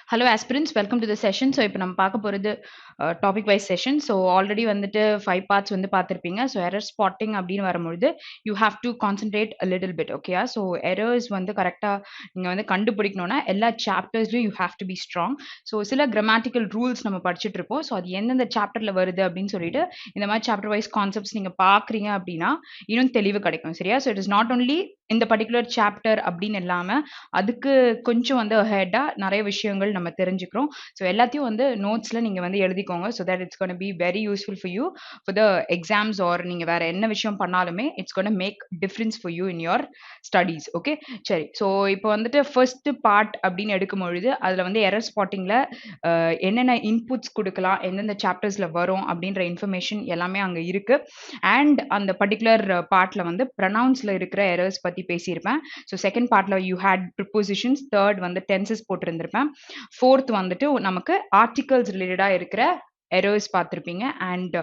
Hello aspirants, welcome to the session. So இப்போ நம்ம பார்க்க போறது topic wise session. So already வந்துட்டு 5 parts வந்து பார்த்திருப்பீங்க. So error spotting அப்படின்னு வரும்பொழுது you have to concentrate a little bit, okay? So errors வந்து கரெக்டா நீங்க வந்து கண்டுபிடிக்கணும்னா எல்லா chaptersலயும் you have to be strong. So சில grammatical rules நம்ம படிச்சுட்டு இருப்போம். So அது எந்தெந்த chapterல வருது அப்படின்னு சொல்லிட்டு இந்த மாதிரி chapter wise concepts நீங்க பார்க்குறீங்க அப்படின்னா இன்னும் தெளிவு கிடைக்கும், சரியா? So it is not only இந்த பர்டிகுலர் சாப்டர் அப்படின்னு இல்லாம அதுக்கு கொஞ்சம் வந்து ஹெட்டா நிறைய விஷயங்கள் நம்ம தெரிஞ்சுக்கிறோம். ஸோ எல்லாத்தையும் வந்து நோட்ஸ்ல நீங்க வந்து எழுதிக்கோங்க. So that it's gonna be very useful for you for the exams or நீங்க வேற என்ன விஷயம் பண்ணாலுமே it's gonna make difference for you in your studies. Okay, சரி. ஸோ இப்போ வந்துட்டு ஃபர்ஸ்ட் பார்ட் அப்படின்னு எடுக்கும் பொழுது அதுல வந்து எரர் ஸ்பாட்டிங்ல என்னென்ன இன்புட்ஸ் கொடுக்கலாம், எந்தெந்த சாப்டர்ஸ்ல வரும் அப்படின்ற இன்ஃபர்மேஷன் எல்லாமே அங்க இருக்கு. அண்ட் அந்த பர்டிகுலர் பார்ட்ல வந்து ப்ரொனவுன்ஸ்ல இருக்கிற எரர்ஸ் பத்தி பேசியிருப்பேன். ஸோ செகண்ட் பார்ட்ல யூ ஹேட் ப்ரிப்போசிஷன்ஸ், தேர்ட் வந்து டென்சஸ் போட்டிருந்திருப்பேன், ஃபோர்த் வந்துட்டு நமக்கு ஆர்டிகல்ஸ் ரிலேட்டடா இருக்கிற errors பார்த்திருப்பீங்க. அண்ட்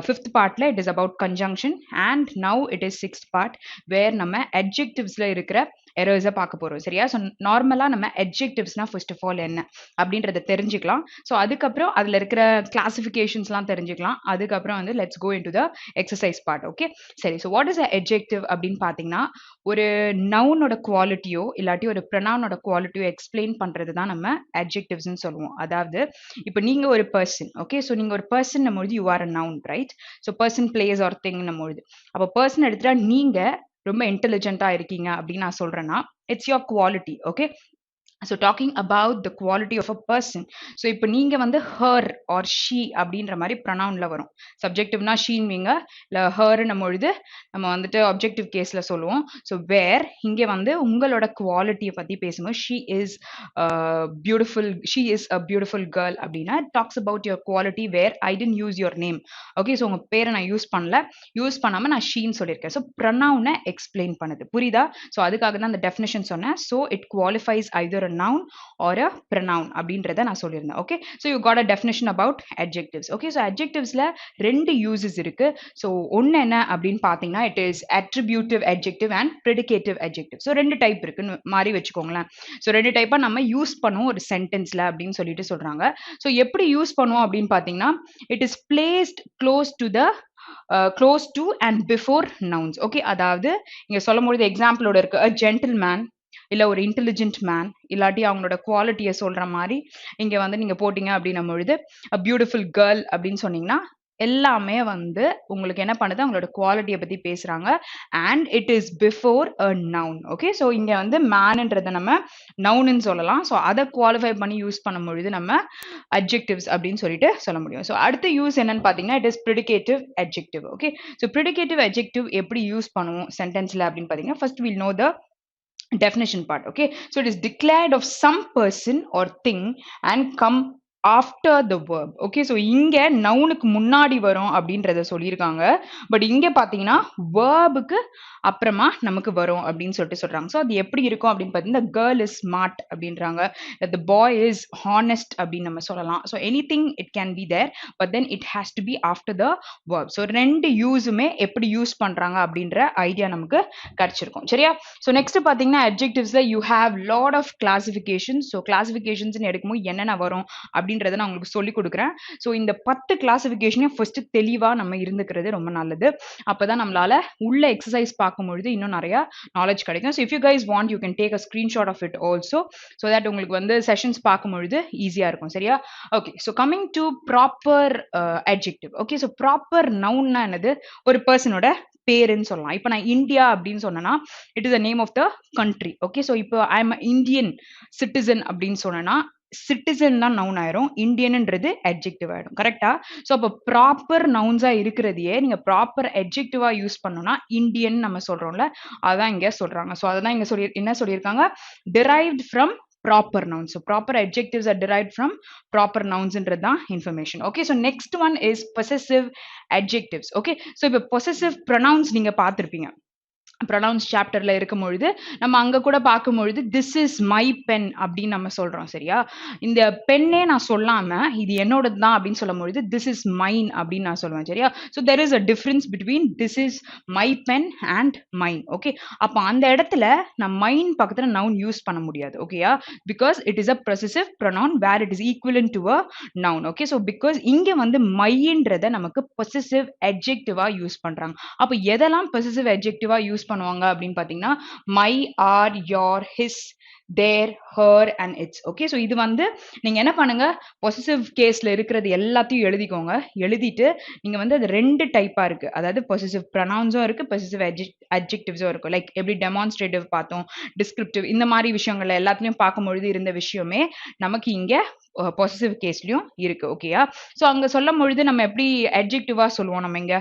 ஃபிஃப்த் பார்ட்ல it is about conjunction. And now it is sixth part where நம்ம adjectivesல இருக்கிற எரர்ஸை பார்க்க போறோம், சரியா? ஸோ நார்மலா நம்ம adjectivesனா ஃபர்ஸ்ட் ஆஃப் ஆல் என்ன அப்படின்றத தெரிஞ்சுக்கலாம். ஸோ அதுக்கப்புறம் அதுல இருக்கிற கிளாசிஃபிகேஷன்ஸ்லாம் தெரிஞ்சுக்கலாம். அதுக்கப்புறம் வந்து let's go into the exercise part. Okay, சரி. So what is a adjective அப்படின்னு பார்த்தீங்கன்னா ஒரு நவுனோட குவாலிட்டியோ இல்லாட்டி ஒரு ப்ரொனவுனோட குவாலிட்டியோ எக்ஸ்பிளைன் பண்றது தான் நம்ம adjectivesன்னு சொல்லுவோம். அதாவது இப்போ நீங்க ஒரு பர்சன், ஓகே, ஸோ நீங்க ஒரு பர்சன் பொழுது you are a noun, right? So person place or திங்னும் பொழுது அப்போ பர்சன் எடுத்துட்டா நீங்க ரொம்ப இன்டெலிஜென்ட்டா இருக்கீங்க அப்படின்னு நான் சொல்றேன்னா it's your quality. Okay, so talking about the quality of a person. So இப்போ நீங்க வந்து ஹர் ஆர் ஷீ அப்படின்ற மாதிரி ப்ரொனவுன்ல வரும். சப்ஜெக்டிவ்னா ஷீன்வீங்க, இல்லை ஹர்ன்னும் பொழுது நம்ம வந்துட்டு ஆப்ஜெக்டிவ் கேஸ்ல சொல்லுவோம். ஸோ வேர் இங்கே வந்து உங்களோட குவாலிட்டியை பத்தி பேசும்போது she is beautiful, she is a beautiful girl அப்படின்னா talks about your quality where I tend use your name. Okay, so உங்க பேரை நான் யூஸ் பண்ணல, யூஸ் பண்ணாம நான் ஷீன்னு சொல்லியிருக்கேன். ஸோ ப்ரொனவுனை எக்ஸ்பிளைன் பண்ணுது, புரியுதா? ஸோ அதுக்காக தான் அந்த டெஃபினேஷன் சொன்னேன். So it qualifies either a noun or a pronoun அப்படின்றத நான் சொல்லியிருந்தேன். Okay, so you got a definition about adjectives. Okay, so adjectivesல ரெண்டு யூசஸ் இருக்கு. ஸோ ஒன்னு என்ன அப்படின்னு பார்த்தீங்கன்னா இட் இஸ் attributive adjective and predicative adjective. So ரெண்டு டைப் இருக்குன்னு மாதிரி வச்சுக்கோங்களேன். ஸோ ரெண்டு டைப்பா நம்ம யூஸ் பண்ணுவோம் ஒரு சென்டென்ஸ்ல அப்படின்னு சொல்லிட்டு சொல்றாங்க. ஸோ எப்படி யூஸ் பண்ணுவோம் அப்படின்னு பார்த்தீங்கன்னா it is placed close to the close to and before nouns. Okay, அதாவது இங்க சொல்லும் பொழுது எக்ஸாம்பிளோட இருக்கு a gentleman, இல்ல ஒரு இன்டெலிஜென்ட் மேன், இல்லாட்டி அவங்களோட குவாலிட்டியை சொல்ற மாதிரி இங்க வந்து நீங்க போட்டீங்க அப்படின்னும் பொழுது a beautiful girl அப்படின்னு சொன்னீங்கன்னா எல்லாமே வந்து உங்களுக்கு என்ன பண்ணுது, அவங்களோட குவாலிட்டியை பத்தி பேசுறாங்க. And it is before a noun. Okay, so இங்க வந்து மேன்ன்றதை நம்ம நவுன்னு சொல்லலாம். ஸோ அதை குவாலிஃபை பண்ணி யூஸ் பண்ணும் பொழுது நம்ம அட்ஜெக்டிவ்ஸ் அப்படின்னு சொல்லிட்டு சொல்ல முடியும். ஸோ அடுத்த யூஸ் என்னன்னு பார்த்தீங்கன்னா it is predicative adjective. Okay, so predicative adjective எப்படி யூஸ் பண்ணுவோம் சென்டென்ஸ்ல அப்படின்னு பார்த்தீங்கன்னா first will know the definition part. Okay, so it is declared of some person or thing and come after the verb. Okay, so இங்க நவுனுக்கு முன்னாடி வரும் அப்படின்றத சொல்லியிருக்காங்க. பட் இங்க பாத்தீங்கன்னா வேர்புக்கு அப்புறமா நமக்கு வரும் அப்படின்னு சொல்லிட்டு சொல்றாங்க. ஸோ அது எப்படி இருக்கும் அப்படின்னு பார்த்தீங்கன்னா கேர்ள் இஸ் ஸ்மார்ட் அப்படின்றாங்க, த பாய் இஸ் ஹானஸ்ட் அப்படின்னு நம்ம சொல்லலாம். So anything it can be there, but then it has to be after the verb. So ரெண்டு யூஸுமே எப்படி யூஸ் பண்றாங்க அப்படின்ற ஐடியா நமக்கு கிடைச்சிருக்கும், சரியா? ஸோ நெக்ஸ்ட் பார்த்தீங்கன்னா அட்ஜெக்டிவ்ஸ்ல you have lot of classification. So classifications எடுக்கும்போது என்னென்ன வரும் அப்படின்றத நான் உங்களுக்கு சொல்லி கொடுக்குறேன். ஸோ இந்த 10 கிளாசிஃபிகேஷனையும் ஃபர்ஸ்ட் தெளிவா நம்ம இருந்துக்கிறது ரொம்ப நல்லது. அப்பதான் நம்மளால உள்ள எக்ஸசைஸ் பார்க்கும்பொழுது இன்னும் நிறைய நாலேஜ் கிடைக்கும். So if you guys want you can take a screenshot of it also, so that உங்களுக்கு வந்து செஷன்ஸ் பார்க்கும்பொழுது ஈஸியா இருக்கும், சரியா? Okay, so coming to proper adjective. Okay, so proper நவுன்னா என்னது, ஒரு பர்சனோட பேருன்னு சொல்லலாம். இப்போ நான் இந்தியா அப்படின்னு சொன்னேன்னா it is the name of the country. Okay, so இப்போ ஐ எம் இந்தியன் சிட்டிசன் அப்படின்னு சொன்னேன்னா சிட்டிசன் தான் நவுன் ஆயிரும், இந்தியன்ன்றது அட்ஜெக்டிவ் ஆயிடும், கரெக்டா? ஸோ அப்போ ப்ராப்பர் நவுன்ஸா இருக்கிறதையே நீங்க ப்ராப்பர் அட்ஜெக்டிவா யூஸ் பண்ணோம்னா இந்தியன் நம்ம சொல்றோம்ல, அதான் இங்க சொல்றாங்க. ஸோ அதான் இங்க என்ன சொல்லியிருக்காங்க, derived from proper nouns. So proper adjectives are derived from proper nouns ன்றது தான் information. Okay, so next one is possessive adjectives. Okay, so இப்போ possessive pronouns நீங்க பார்த்திருப்பீங்க. ப்ரொனவுன்ஸ் சாப்டர்ல இருக்கும் பொழுது நம்ம அங்க கூட பார்க்கும் பொழுது திஸ் இஸ் மை பென் அப்படின்னு நம்ம சொல்றோம் சரியா. இந்த பெண்ணே நான் சொல்லாம இது என்னோடது தான் அப்படின்னு சொல்லும் பொழுது திஸ் இஸ் மைன் அப்படின்னு நான் சொல்லுவேன் சரியா. So there is a difference between this is my pen and mine. Okay, அப்போ அந்த இடத்துல நான் மைன் பக்கத்துல நவுன் யூஸ் பண்ண முடியாது ஓகேயா, because it is a possessive pronoun where it is equivalent to a noun. Okay, so because இங்க வந்து மைன்றத நமக்கு பொசசிவ் அட்ஜெக்டிவா யூஸ் பண்றாங்க. அப்போ எதெல்லாம் பொசசிவ் அட்ஜெக்டிவா யூஸ் பண்ணுவாங்க அப்படின்னு பாத்தீங்கன்னா my, our, your, his, their, her and its. Okay, so இது வந்து நீங்க என்ன பண்ணுங்க, பொசசிவ் கேஸ்ல இருக்கிறது எல்லாத்தையும் எழுதிக்கோங்க. எழுதிட்டு நீங்க வந்து அது ரெண்டு டைப்பா இருக்கு, அதாவது பொசசிவ் ப்ரொனவுன்ஸும் இருக்கு, பொசசிவ் அட்ஜெக்டிவ்ஸும் இருக்கும். லைக் எப்படி டெமான்ஸ்ட்ரேட்டிவ் பார்த்தோம், டிஸ்கிரிப்டிவ், இந்த மாதிரி விஷயங்கள்ல எல்லாத்தையும் பார்க்கும்பொழுது இருந்த விஷயமே நமக்கு இங்க பொசசிவ் கேஸ்லயும் இருக்கு ஓகேயா. ஸோ அங்க சொல்லும் பொழுது நம்ம எப்படி அட்ஜெக்டிவா சொல்லுவோம், நம்ம இங்க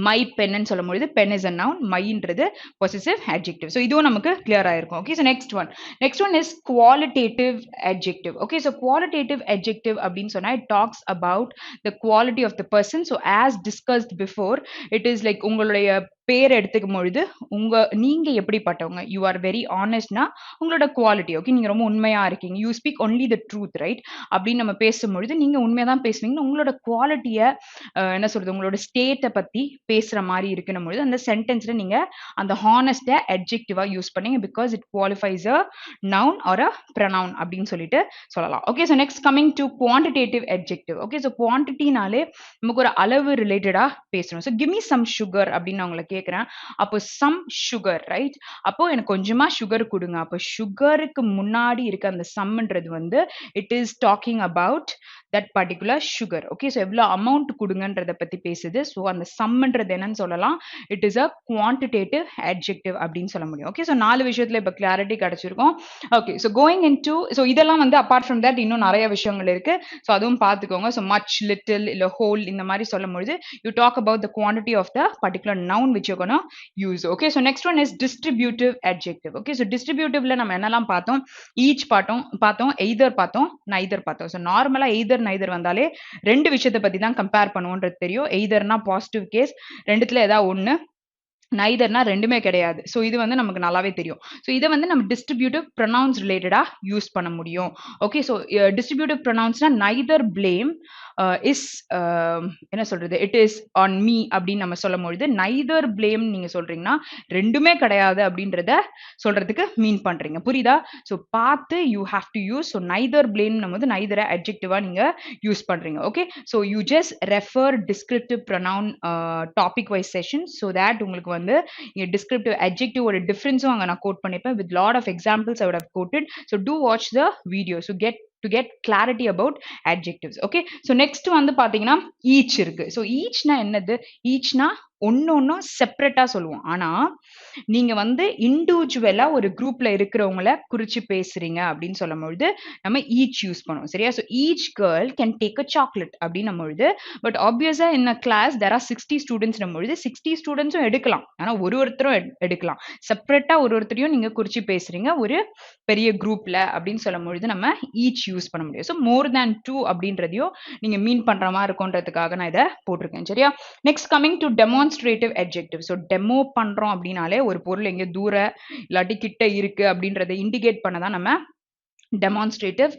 மை பென்னு சொல்லும் பொழுது பென் இஸ் அ நவுன், மைன்றது பொசசிவ் அட்ஜெக்டிவ். ஸோ இதுவும் நமக்கு கிளியர் ஆயிருக்கும். Okay, so next one is qualitative adjective. Okay, so qualitative adjective அப்படின்னு சொன்னா it talks about the quality of the person. So as discussed before, it is like உங்களுடைய பேர் எடுத்துக்கும் பொழுது நீங்க எப்படிப்பட்டவங்க, யூ ஆர் வெரி ஆனஸ்ட்னா உங்களோட குவாலிட்டி. ஓகே, நீங்க ரொம்ப உண்மையா இருக்கீங்க, you speak only the truth right அப்படின்னு நம்ம பேசும்பொழுது நீங்க உண்மையா தான் பேசுவீங்க, உங்களோட குவாலிட்டியை என்ன சொல்றது, உங்களோட ஸ்டேட்டை பத்தி பேசுற மாதிரி இருக்கணும் பொழுது அந்த சென்டென்ஸ்ல நீங்க அந்த ஹானஸ்ட அட்ஜெக்டிவா யூஸ் பண்ணீங்க, because it qualifies a noun or a pronoun அப்படின்னு சொல்லிட்டு சொல்லலாம். Okay, so next coming to quantitative adjective. Okay, so குவான்டிட்டினாலே நமக்கு ஒரு அளவு ரிலேட்டடா பேசணும். So give me some sugar அப்படின்னு நான் உங்களை கேட்கிறேன், அப்போ சம் சுகர் ரைட், அப்போ எனக்கு கொஞ்சமா சுகர் கொடுங்க. அப்போ சுகருக்கு முன்னாடி இருக்க அந்த சம்ன்றது வந்து it is talking about that particular sugar. Okay, so எவ்வளோ அமௌண்ட் கொடுங்கன்றத பத்தி பேசுது. ஸோ அந்த சம்ன்றது என்னன்னு சொல்லலாம், it is a quantitative adjective அப்படின்னு சொல்ல முடியும். ஓகே, ஸோ 4 விஷயத்துல இப்போ கிளாரிட்டி கிடைச்சிருக்கும். Okay, so going in to, so இதெல்லாம் வந்து அப்பார்ட் ஃப்ரம் தட் இன்னும் நிறைய விஷயங்கள் இருக்கு, ஸோ அதுவும் பார்த்துக்கோங்க. ஸோ மச், லிட்டில், இல்லை ஹோல், இந்த மாதிரி சொல்லும் பொழுது you talk about the quantity of the particular noun which you gonna use. Okay, so next one is distributive adjective. Okay, so டிஸ்ட்ரிபியூட்டிவ்ல நம்ம என்னெல்லாம் பார்த்தோம், ஈச் பார்த்தோம், எய்தர் பார்த்தோம், நைதர் பார்த்தோம். ஸோ நார்மலா எய்தர் நைதர் வந்தாலே ரெண்டு விஷயத்தை பத்தி தான் கம்பேர் பண்ணுவோன்றது தெரியும். எய்தர்னா பாசிட்டிவ் கேஸ், ரெண்டுத்துல ஏதாவது ஒண்ணு, நைதர்னா ரெண்டுமே கிடையாது. ஸோ இது வந்து நமக்கு நல்லாவே தெரியும். ஸோ இதை வந்து நம்ம டிஸ்ட்ரிபியூட்டிவ் ப்ரொனவுன்ஸ் ரிலேட்டடா யூஸ் பண்ண முடியும். ஓகே, ஸோ டிஸ்ட்ரிபியூட்டிவ் ப்ரொனவுன்ஸ்னா நைதர் பிளேம் இஸ் என்ன சொல்றது, இட் இஸ் ஆன் மீ அப்படின்னு நம்ம சொல்லும் பொழுது நைதர் பிளேம் நீங்க சொல்றீங்கன்னா ரெண்டுமே கிடையாது அப்படின்றத சொல்றதுக்கு மீன் பண்றீங்க, புரியுதா? ஸோ பார்த்து you have to use. So neither blame நம்ம வந்து நைதரை அட்ஜெக்டிவா நீங்க யூஸ் பண்றீங்க. Okay, so you just refer descriptive pronoun topic wise session, so that உங்களுக்கு வந்து டிஸ்கிரிப்டிவ் அட்ஜெக்டிவ் ஒரு டிஃபரன்ஸும் அங்க நான் கோட் பண்ணிருப்பேன் with lot of examples I would have quoted. So do watch the video so to get clarity about adjectives. Okay, so next வந்து பாத்தீங்கன்னா each இருக்கு. so eachனா என்னது, eachனா ஒன்னொன்னும் செப்பரேட்டா சொல்லுவோம். ஆனா நீங்க வந்து இண்டிவிஜுவலா ஒரு குரூப்ல இருக்கிறவங்கள குறிச்சு பேசுறீங்க அப்படின்னு சொல்லும் பொழுது நம்ம ஈச் யூஸ் பண்ணுவோம் சரியா. So each girl can take a chocolate அப்படின்னு பொழுது, but obviously in class there are 60 students பொழுது 60 ஸ்டூடெண்ட்ஸும் எடுக்கலாம், ஆனா ஒருத்தரும் எடுக்கலாம். செப்பரேட்டா ஒருத்தரையும் நீங்க குறிச்சு பேசுறீங்க ஒரு பெரிய குரூப்ல அப்படின்னு சொல்லும் பொழுது நம்ம ஈச் யூஸ் பண்ண முடியும். ஸோ மோர் தேன் 2 அப்படின்றதையும் நீங்க மீன் பண்ற மாதிரி இருக்கும்ன்றதுக்காக நான் இதை போட்டிருக்கேன் சரியா. Next coming to demonstrative adjective. So demo பண்றோம் அப்படின்னாலே ஒரு பொருள் எங்க தூர இல்லாட்டி கிட்ட இருக்கு அப்படின்றத இண்டிகேட் பண்ணதான் நம்ம டெமான்ஸ்ட்ரேட்டிவ்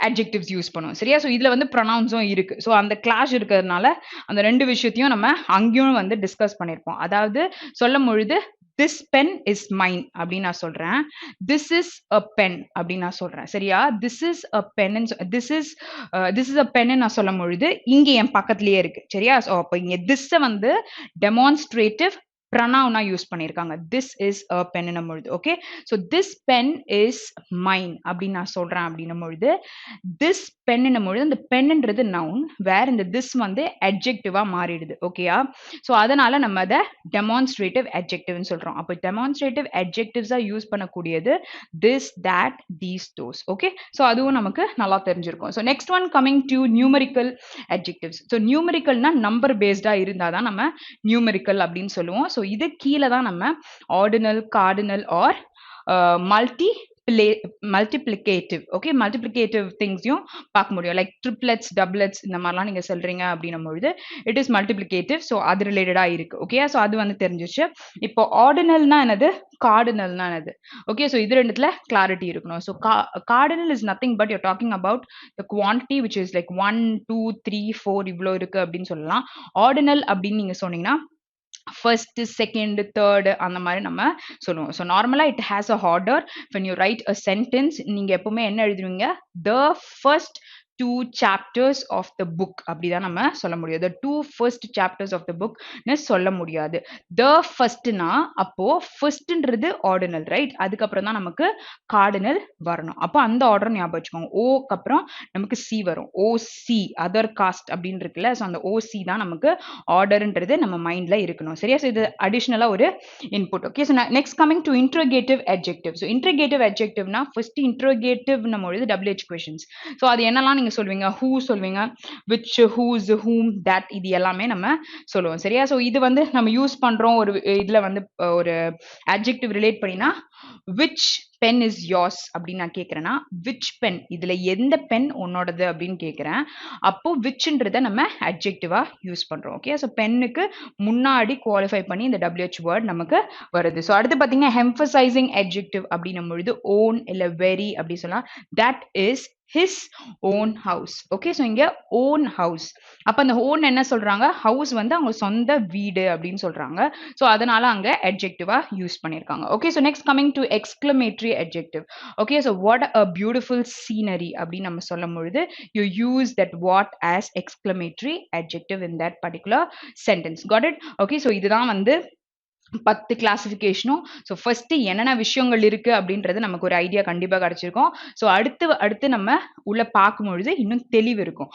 அட்ஜெக்டிவ்ஸ் யூஸ் பண்ணுவோம் சரியா. ஸோ இதுல வந்து ப்ரொனவுன்ஸும் இருக்கு. ஸோ அந்த கிளாஷ் இருக்கிறதுனால அந்த ரெண்டு விஷயத்தையும் நம்ம அங்கேயும் வந்து டிஸ்கஸ் பண்ணியிருப்போம். அதாவது சொல்லும் பொழுது திஸ் பென் இஸ் மைன் அப்படின்னு நான் சொல்றேன், திஸ் இஸ் அ பென் அப்படின்னு நான் சொல்றேன் சரியா. This is a pen, this is a pen நான் சொல்லும் பொழுது இங்க என் பக்கத்துலயே இருக்கு சரியா. ஸோ அப்போ இங்க திஸ் வந்து டெமான்ஸ்ட்ரேட்டிவ் ப்ரொனவுனா யூஸ் பண்ணியிருக்காங்க, திஸ் இஸ் அ பென்னும் பொழுது. Okay, so this pen is mine அப்படின்னு நான் சொல்றேன் அப்படின்னும் பொழுது திஸ் பென்னும் பொழுது அந்த பென்ன்றது நவுன், வேற இந்த திஸ் வந்து அட்ஜெக்டிவா மாறிடுது ஓகேயா. ஸோ அதனால நம்ம அதை டெமான்ஸ்ட்ரேட்டிவ் அட்ஜெக்டிவ்னு சொல்றோம். அப்போ டெமான்ஸ்ட்ரேட்டிவ் அட்ஜெக்டிவ்ஸா யூஸ் பண்ணக்கூடியது this, that, these, those. Okay, so அதுவும் நமக்கு நல்லா தெரிஞ்சிருக்கும். So next one coming to numerical adjectives. So நியூமரிக்கல்னா நம்பர் பேஸ்டா இருந்தாதான் நம்ம நியூமரிக்கல் அப்படின்னு சொல்லுவோம். ஸோ இது கீழே தான் நம்ம ordinal, cardinal or multi multiplicative, okay, multiplicative thingsயும் பார்க்க முடியும். லைக் triplets, doublets இந்த மாதிரிலாம் நீங்க சொல்றீங்க அப்படின்னும் பொழுது இட் இஸ் மல்டிப்ளிகேட்டிவ். ஸோ அது ரிலேட்டடா இருக்கு. ஓகே, ஸோ அது வந்து தெரிஞ்சிச்சு. இப்போ ஆர்டினல்னா என்னது, கார்டினல்னா என்னது? ஓகே, ஸோ இது ரெண்டுத்துல கிளாரிட்டி இருக்கணும். So cardinal is nothing but you're talking about the quantity which is like 1 2 3 4 இவ்வளோ இருக்கு அப்படின்னு சொல்லலாம். ஆர்டினல் அப்படின்னு நீங்க சொன்னீங்கன்னா ஃபர்ஸ்ட், செகண்ட், தேர்ட் அந்த மாதிரி நம்ம சொல்லுவோம். ஸோ நார்மலாக it has a order. When you right a sentence நீங்க எப்பவுமே என்ன எழுதுவீங்க, the first 2 chapters of the book அப்படிதான் நம்ம சொல்ல முடியும். the 2 first chapters of the book னு சொல்ல முடியாது. the firstனா அப்போ firstன்றது ஆர்டினல், ரைட்? அதுக்கப்புறம் தான் நமக்கு கார்டினல் வரணும். அப்போ அந்த ஆர்டர் ஞாபகம் வச்சுக்கோங்க. ஓக்கு அப்புறம் நமக்கு சி வரும். ஓசி அதர் காஸ்ட் அப்படின்னு இருக்குல்ல, ஸோ அந்த ஓசி தான் நமக்கு ஆர்டர்ன்றது நம்ம மைண்ட்ல இருக்கணும். சரியா? ஸோ இது அடிஷ்னலா ஒரு input. Okay, so next coming to interrogative adjective. So interrogative அட்ஜெக்டிவ்னா ஃபர்ஸ்ட் இன்ட்ரோகேட்டிவ் நம்ம எழுது WH கொஷின்ஸ். ஸோ அது என்னெல்லாம் நீங்க சொல்வீங்க, ஹூ சொல்வீங்க, விச், ஹூஸ், ஹூம், தட், இது எல்லாமே நம்ம சொல்லுவோம். சரியா? ஸோ இது வந்து நம்ம யூஸ் பண்றோம் ஒரு இதுல வந்து ஒரு அட்ஜெக்டிவ் ரிலேட் பண்ணினா விச் பென் இஸ் யோர்ஸ் அப்படின்னு நான் கேட்கிறேன்னா விச் பென், இதுல எந்த பென் உன்னோடது அப்படின்னு கேட்கிறேன். அப்போ விச்ன்றத நம்ம அட்ஜெக்டிவா யூஸ் பண்றோம். ஓகே, ஸோ பென்னுக்கு முன்னாடி குவாலிஃபை பண்ணி இந்த WH வேர்ட் நமக்கு வருது. ஸோ அடுத்து பார்த்தீங்கன்னா எம்பசைசிங் அட்ஜெக்டிவ் அப்படின்னும் பொழுது ஓன் இல்ல வெரி அப்படி சொல்லலாம். That is his own house. Okay, so இங்க own house. அப்ப அந்த own என்ன சொல்றாங்க, ஹவுஸ் வந்து அவங்க சொந்த வீடு அப்படின்னு சொல்றாங்க. ஸோ அதனால அங்க adjective-ஆ யூஸ் பண்ணியிருக்காங்க. Okay, so next coming to exclamatory adjective. Okay, so what a beautiful scenery அப்படின்னு நம்ம சொல்லும் பொழுது you use that what as exclamatory adjective in that particular sentence. Got it? Okay, so இதுதான் வந்து 10 கிளாசிஃபிகேஷனும். ஸோ ஃபர்ஸ்ட் என்னென்ன விஷயங்கள் இருக்கு அப்படின்றது நமக்கு ஒரு ஐடியா கண்டிப்பாக கிடைச்சிருக்கும். ஸோ அடுத்து நம்ம உள்ள பார்க்கும்பொழுது இன்னும் தெளிவு இருக்கும்.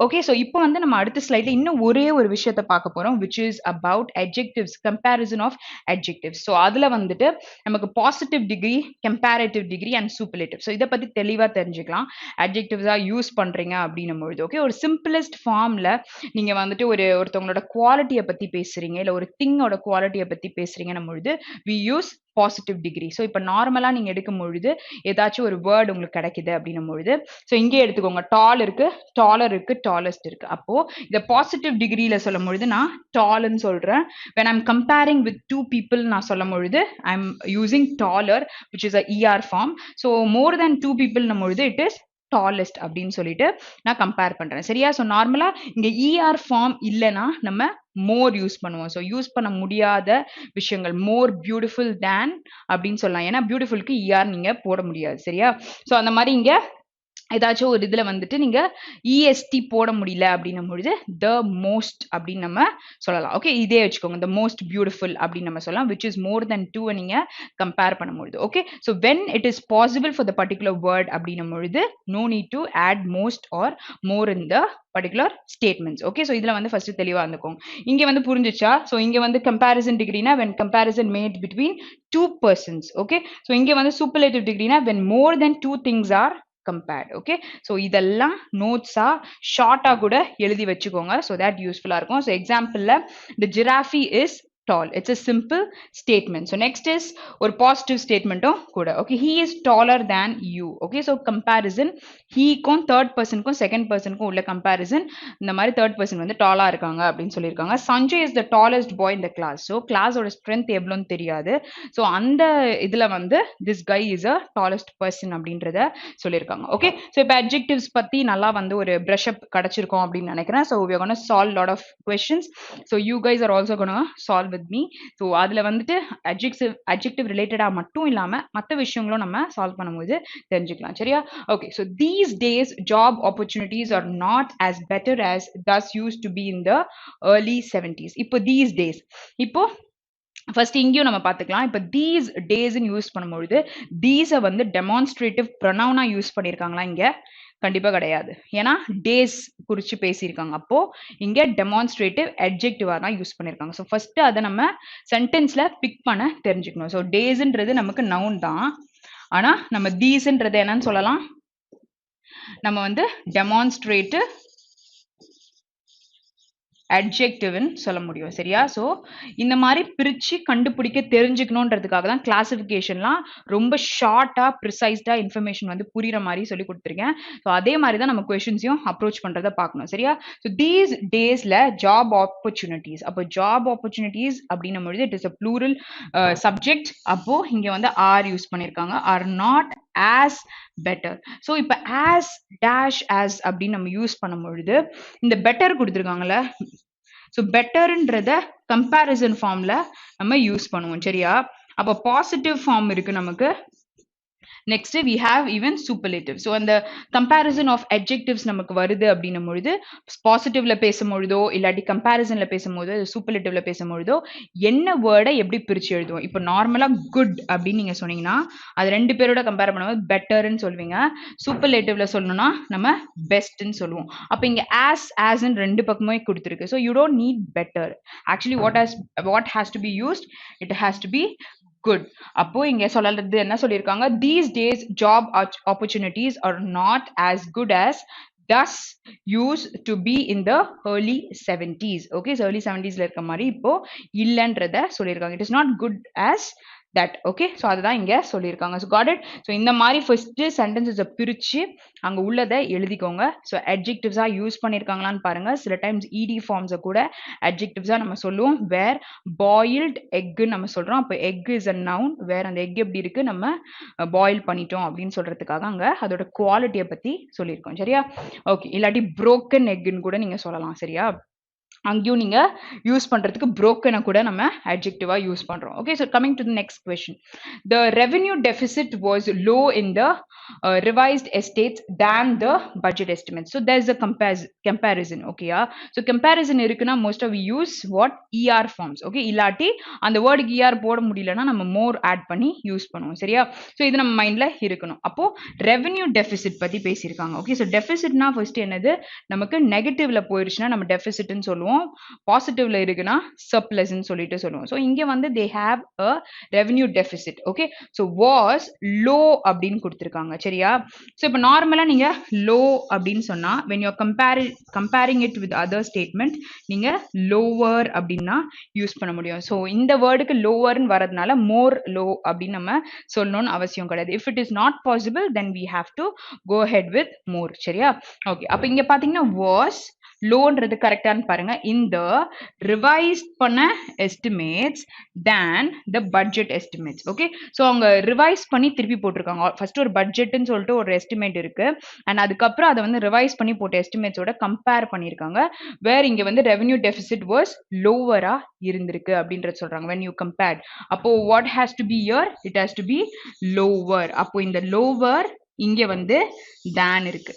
ஓகே, ஸோ இப்போ வந்து நம்ம அடுத்த ஸ்லைட்ல இன்னும் ஒரே ஒரு விஷயத்த பார்க்க போறோம் which is about adjectives, comparison of adjectives. So அதுல வந்துட்டு நமக்கு positive degree, comparative degree and superlative. So இதை பத்தி தெளிவா தெரிஞ்சுக்கலாம். adjectives-ஆ யூஸ் பண்றீங்க அப்படின்னும் பொழுது ஓகே, ஒரு சிம்பிளஸ்ட் ஃபார்ம்ல நீங்க வந்துட்டு ஒருத்தவங்களோட குவாலிட்டியை பத்தி பேசுறீங்க, இல்ல ஒரு திங்கோட குவாலிட்டியை பத்தி பேசுறீங்கன்னும் பொழுது we use positive degree. So இப்போ நார்மலா நீங்க எடுக்கும் பொழுது ஏதாச்சும் ஒரு வேர்டு உங்களுக்கு கிடைக்குது அப்படின்னும் பொழுது ஸோ இங்கே எடுத்துக்கோங்க, டால் இருக்கு, டாலர் இருக்கு, டாலஸ்ட் இருக்கு. அப்போ இதை பாசிட்டிவ் டிகிரியில சொல்லும் பொழுது நான் டால்னு சொல்றேன். when I'm comparing with two people நான் சொல்லும் பொழுது I'm using taller which is a ER form. so more than two people னும் பொழுது it is tallest அப்படின்னு சொல்லிட்டு நான் கம்பேர் பண்றேன். சரியா? ஸோ நார்மலா இங்க ER ஃபார்ம் இல்லைன்னா நம்ம மோர் யூஸ் பண்ணுவோம். ஸோ யூஸ் பண்ண முடியாத விஷயங்கள் மோர் பியூட்டிஃபுல் தேன் அப்படின்னு சொல்லலாம். ஏன்னா பியூட்டிஃபுல்க்கு ER நீங்க போட முடியாது. சரியா? ஸோ அந்த மாதிரி இங்க ஏதாச்சும் ஒரு இதுல வந்துட்டு நீங்க இஎஸ்டி போட முடியல அப்படின்னும் பொழுது த மோஸ்ட் அப்படின்னு நம்ம சொல்லலாம். ஓகே, இதே வச்சுக்கோங்க, த மோஸ்ட் பியூட்டிஃபுல் அப்படின்னு நம்ம சொல்லலாம் which is more than two நீங்க கம்பேர் பண்ணும் பொழுது. Okay, so when it is possible for the particular word அப்படின்னும் பொழுது no need to add most or more in the particular statements. Okay, so இதுல வந்து ஃபர்ஸ்ட் தெளிவா இருந்துக்கும். இங்க வந்து புரிஞ்சிச்சா? ஸோ இங்க வந்து கம்பேரிசன் டிகிரினா when comparison made between two persons. Okay, so இங்க வந்து சூப்பர்லேட்டிவ் டிகிரினா when more than two things are compared. Okay, so இதெல்லாம் நோட்ஸா ஷார்ட்டா கூட எழுதி வச்சுக்கோங்க. ஸோ தட் யூஸ்ஃபுல்லா இருக்கும். ஸோ எக்ஸாம்பிள்ல the giraffe is tall. It's a simple statement. So next is ஒரு positive statementum கூட. Okay, he is taller than you. Okay, so comparison heக்கும் third personக்கும் second personக்கும் உள்ள comparison இந்த மாதிரி third person வந்து டாலா இருக்காங்க அப்படின்னு சொல்லியிருக்காங்க. Sanjay is the tallest boy in the class. So class ஓட strength எவ்வளோன்னு தெரியாது. ஸோ அந்த இதுல வந்து this guy is a tallest person அப்படின்றத சொல்லியிருக்காங்க. ஓகே, ஸோ இப்போ adjectives பத்தி நல்லா வந்து ஒரு brush up கிடைச்சிருக்கோம் அப்படின்னு நினைக்கிறேன். So we are going to solve lot of questions. So you guys are also going to solve with me. So அதுல வந்துட்டு adjective related-ஆ மட்டும் இல்லாம மத்த விஷயங்களும் நம்ம சால்வ் பண்ணும்போது தெரிஞ்சுக்கலாம். சரியா? Okay, so these days job opportunities are not as better as thus used to be in the early 70s. இப்போ these days, இப்போ ஃபர்ஸ்ட் இங்கேயும் நம்ம பார்த்துக்கலாம். இப்போ தீஸ் டேஸ்ன்னு யூஸ் பண்ணும்பொழுது தீஸை வந்து டெமான்ஸ்ட்ரேட்டிவ் ப்ரொனவுனா யூஸ் பண்ணியிருக்காங்களா? இங்க கண்டிப்பா கிடையாது. ஏன்னா டேஸ் குறிச்சு பேசியிருக்காங்க. அப்போ இங்க டெமான்ஸ்ட்ரேட்டிவ் அட்ஜெக்டிவா தான் யூஸ் பண்ணியிருக்காங்க. ஸோ ஃபர்ஸ்ட் அதை நம்ம சென்டென்ஸ்ல பிக் பண்ண தெரிஞ்சுக்கணும். ஸோ டேஸ்ன்றது நமக்கு நவுன் தான். ஆனா நம்ம தீஸ்ன்றது என்னன்னு சொல்லலாம், நம்ம வந்து டெமான்ஸ்ட்ரேட்டிவ் adjectiveன்னு சொல்ல முடியும் சரியா ஸோ இந்த மாதிரி பிரிச்சு கண்டுபிடிக்க தெரிஞ்சுக்கணுன்றதுக்காக தான் கிளாசிஃபிகேஷன்லாம் ரொம்ப ஷார்ட்டா ப்ரிசைஸ்டா இன்ஃபர்மேஷன் வந்து புரியுற மாதிரி சொல்லி கொடுத்துருக்கேன் ஸோ அதே மாதிரி தான் நம்ம கொஷின்ஸையும் அப்ரோச் பண்றதை பார்க்கணும் சரியா ஸோ தீஸ் டேஸ்ல ஜாப் ஆப்பர்ச்சுனிட்டிஸ் அப்போ ஜாப் ஆப்பர்ச்சுனிட்டிஸ் அப்படின்னும் பொழுது it is a plural subject அப்போ இங்க வந்து ஆர் யூஸ் பண்ணியிருக்காங்க are not as better so இப்போ as dash as அப்படின்னு நம்ம யூஸ் பண்ணும் பொழுது இந்த பெட்டர் கொடுத்துருக்காங்கல்ல ஸோ பெட்டர்ன்றத கம்பேரிசன் ஃபார்ம்ல நம்ம யூஸ் பண்ணுவோம் சரியா அப்போ பாசிட்டிவ் ஃபார்ம் இருக்கு நமக்கு next we have even superlative so அந்த கம்பேரிசன் ஆஃப் adjectives நமக்கு வருது அப்படின்னும் பொழுது பாசிட்டிவ்ல பேசும்பொழுதோ இல்லாட்டி கம்பேரிசன்ல பேசும்போதோ சூப்பர்லேட்டிவ்ல பேசும்பொழுதோ என்ன வேர்டை எப்படி பிரிச்சு எழுதுவோம் இப்போ நார்மலா குட் அப்படின்னு நீங்க சொன்னீங்கன்னா அது ரெண்டு பேரோட கம்பேர் பண்ணும்போது பெட்டர்ன்னு சொல்லுவீங்க சூப்பர்லேட்டிவ்ல சொல்லணும்னா நம்ம பெஸ்ட்ன்னு சொல்லுவோம் அப்போ இங்க as ரெண்டு பக்கமே கொடுத்துருக்கு so you don't NEET better actually what has to be used it has to be good அப்போ இங்க சொல்றது என்ன சொல்லிருக்காங்க these days job opportunities are not as good as thus used to be in the early 70s okay so early 70s ல இருக்க மாதிரி இப்போ இல்லன்றத சொல்லிருக்காங்க it is not good as that okay so அதுதான் இங்க சொல்லிருக்காங்க so got it so இந்த மாதிரி first sentences பிரிச்சு அங்க உள்ளதை எழுதிக்கோங்க so adjectives யூஸ் பண்ணிருக்காங்களான்னு பாருங்க சில டைம்ஸ் ed forms கூட adjectives நம்ம சொல்லுவோம் where boiled egg நம்ம சொல்றோம் அப்ப egg is a noun where அந்த egg எப்படி இருக்கு நம்ம boil பண்ணிட்டோம் அப்படின்னு சொல்றதுக்காக அங்க அதோட குவாலிட்டியை பத்தி சொல்லியிருக்கோம் சரியா ஓகே இல்லாட்டி broken eggன்னு கூட நீங்க சொல்லலாம் சரியா அங்கேயும் நீங்க யூஸ் பண்றதுக்கு broken கூட நம்ம adjective யூஸ் பண்றோம் okay so coming to the next question the revenue deficit was low in the revised estates than the budget estimates so there's a comparison okay so comparison இருக்குன்னா most of we use what er forms okay இல்லாட்டி அந்த வேர்டுக்கு er போட முடியலன்னா நம்ம more add பண்ணி use பண்ணுவோம் சரியா so இது நம்ம மைண்ட்ல இருக்கணும் அப்போ revenue deficit பத்தி பேசியிருக்காங்க okay so deficitனா first என்னது நமக்கு நெகட்டிவ்ல போயிருச்சுன்னா நம்ம deficitன்னு சொல்லுவோம் பாசிட்டிவ்ல இருக்குன்னா surplus ன்னு சொல்லிட்டு சொல்லுவோம் so இங்க வந்து they have a revenue deficit okay so was low அப்படின்னு கொடுத்திருக்காங்க சரியா so இப்போ நார்மலா நீங்க low அப்படின்னு சொன்னா when you are comparing it with other statement நீங்க lower அப்படின்னா யூஸ் பண்ண முடியும் so இந்த வேர்டுக்கு lower ன்னு வரதுனால more low அப்படின்னு நம்ம சொல்லணும்னு அவசியம் கிடையாது if it is not possible then we have to go ahead with more சரியா okay அப்ப இங்க பாத்தீங்கன்னா was லோன்றது கரெக்டான்னு பாருங்க இந்த ரிவைஸ்ட் பண்ண எஸ்டிமேட்ஸ் தேன் த பட்ஜெட் எஸ்டிமேட்ஸ் ஓகே ஸோ அவங்க ரிவைஸ் பண்ணி திருப்பி போட்டிருக்காங்க ஃபர்ஸ்ட் ஒரு பட்ஜெட்னு சொல்லிட்டு ஒரு எஸ்டிமேட் இருக்கு அண்ட் அதுக்கப்புறம் அதை வந்து ரிவைஸ் பண்ணி போட்ட எஸ்டிமேட்ஸோட கம்பேர் பண்ணியிருக்காங்க வேர் இங்க வந்து ரெவன்யூ டெபிசிட் வாஸ் லோவரா இருந்திருக்கு அப்படின்றது சொல்றாங்க when you compared அப்போ what has to be here it has to be lower அப்போ இந்த lower இங்க வந்து than இருக்கு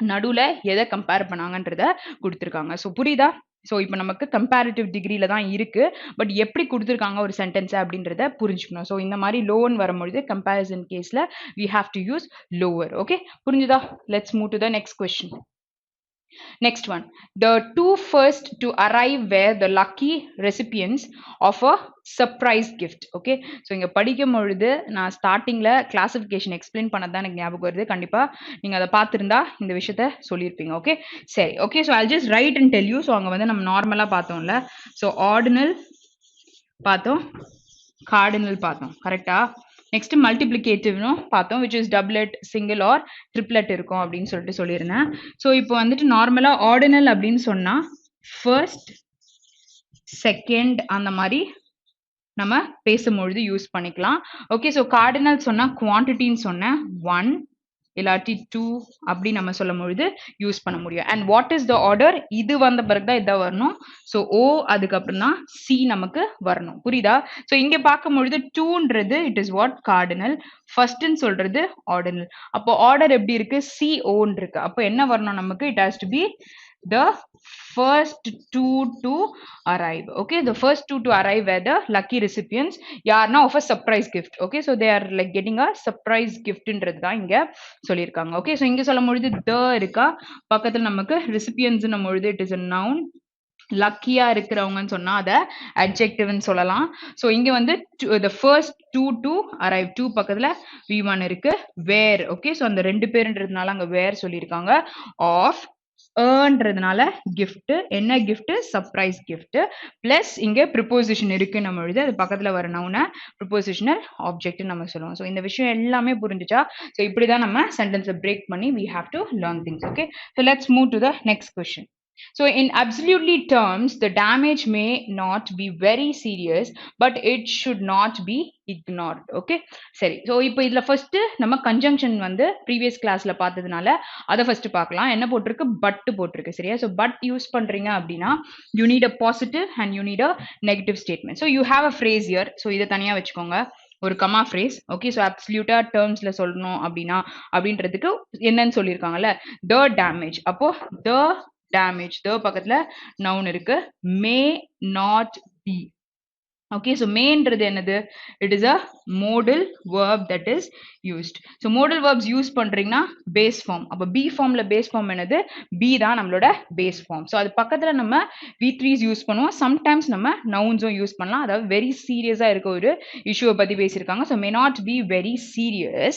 நடுவுல எதை கம்பேர் பண்ணாங்கன்றத கொடுத்துருக்காங்க ஸோ புரியுதா ஸோ இப்போ நமக்கு கம்பேரிட்டிவ் டிகிரியில தான் இருக்கு பட் எப்படி கொடுத்துருக்காங்க ஒரு சென்டென்ஸ் அப்படின்றத புரிஞ்சுக்கணும் ஸோ இந்த மாதிரி லோன் வரும்பொழுது கம்பேரிசன் கேஸ்ல we have to use lower okay புரிஞ்சுதா let's move to the next question Next one, the two first to arrive were the lucky recipients of a surprise gift. Okay, so இங்க படிக்கும் பொழுது நான் ஸ்டார்டிங்ல classification explain பண்ணதான் எனக்கு ஞாபகம் வருது கண்டிப்பா நீங்க அதை பார்த்திருந்தா இந்த விஷயத்த சொல்லியிருப்பீங்க ஓகே சரி okay so I'll just write and tell you so அங்க வந்து நம்ம நார்மலா பார்த்தோம்ல ஸோ ஆர்டினல் பார்த்தோம் கார்டினல் பார்த்தோம் கரெக்டா நெக்ஸ்ட் மல்டிப்ளிகேட்டிவ்னும் பார்த்தோம் which is doublet single or triplet இருக்கும் அப்படின்னு சொல்லிட்டு சொல்லியிருந்தேன் ஸோ இப்போ வந்துட்டு நார்மலா ஆர்டினல் அப்படின்னு சொன்னா ஃபர்ஸ்ட் செகண்ட் அந்த மாதிரி நம்ம பேசும்பொழுது யூஸ் பண்ணிக்கலாம் ஓகே ஸோ கார்டினல் சொன்னா குவான்டிட்டின்னு சொன்னேன் 1 இல்லாட்டி 2 அப்படி நம்ம சொல்லும் பொழுது யூஸ் பண்ண முடியும் and what is the order இது வந்த பிறகு தான் இதான் வரணும் ஸோ ஓ அதுக்கப்புறம் தான் சி நமக்கு வரணும் புரியுதா ஸோ இங்க பார்க்கும் பொழுது 2ன்றது இட் இஸ் வாட் கார்டினல் ஃபர்ஸ்ட்னு சொல்றது ஆர்டினல் அப்போ ஆர்டர் எப்படி இருக்கு சி ஓன்னு இருக்கு அப்போ என்ன வரணும் நமக்கு it has to be the first two to arrive okay the first two to arrive were the lucky recipients யார்னா of a surprise gift okay so they are like getting a surprise gift ன்றது தான் இங்க சொல்லிருக்காங்க okay so இங்க சொல்லும்பொழுது the இருக்கா பக்கத்துல நமக்கு recipients ன்னும் பொழுது it is a noun லக்கியா இருக்கிறவங்கன்னு சொன்னா அத adjectiveன்னு சொல்லலாம் so இங்க வந்து the first two to arrive two பக்கத்துல v1 இருக்கு where okay so அந்த ரெண்டு பேருன்றதுனால அங்க where சொல்லிருக்காங்க of ன்றதுனால gift என்ன gift surprise gift plus இங்க preposition இருக்கு நம்ம எழுது அது பக்கத்துல வர noun prepositional object நம்ம சொல்லுவோம் so இந்த விஷயம் எல்லாமே புரிஞ்சுச்சா so இப்படி தான் நம்ம sentence break பண்ணி we have to learn things okay so let's move to the next question so in absolutely terms the damage may not be very serious but it should not be ignored okay சரி so இப்போ இதுல first நம்ம conjunction வந்து previous classல பார்த்ததுனால அத first பார்க்கலாம் என்ன போட்டிருக்கு but போட்டிருக்கு சரியா so but யூஸ் பண்றீங்க அப்படின்னா you need a positive and you need a negative statement so you have a phrase here so இத தனியா வச்சுக்கோங்க ஒரு comma phrase okay so absolute termsல சொல்லணும் அப்படின்னா அப்படின்றதுக்கு என்னன்னு சொல்லியிருக்காங்கல்ல the damage அப்போ the damage the பக்கத்துல noun இருக்கு may not be okay so may ன்றது என்னது it is a modal verb that is used so modal verbs use பண்றீங்கன்னா base form அப்ப be formல base form என்னது be தான் நம்மளோட base form so அது பக்கத்துல நம்ம v3s யூஸ் பண்ணுவோம் sometimes நம்ம nouns யூஸ் பண்ணலாம் அதாவது very serious இருக்க ஒரு issue பத்தி பேசிருக்காங்க so may not be very serious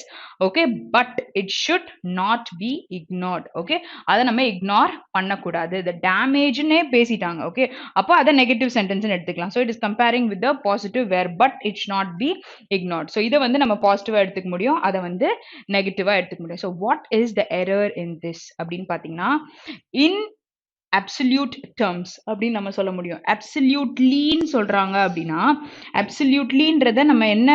okay but it should not be ignored okay அத நம்ம ignore பண்ணக்கூடாது the damage னே பேசிட்டாங்க okay அப்போ அத negative sentence னு எடுத்துக்கலாம் so it is comparing with the positive verb but it should not be ignored so இத வந்து நம்ம பாசிட்டிவா எடுத்துக்க முடியும் அத வந்து நெகட்டிவா எடுத்துக்க முடியும் so what is the error in this அப்படினு பாத்தீங்கன்னா in absolute terms அப்படின்னு நம்ம சொல்ல முடியும் absolutely ன்னு சொல்றாங்க அப்படின்னா absolutellyன்றத நம்ம என்ன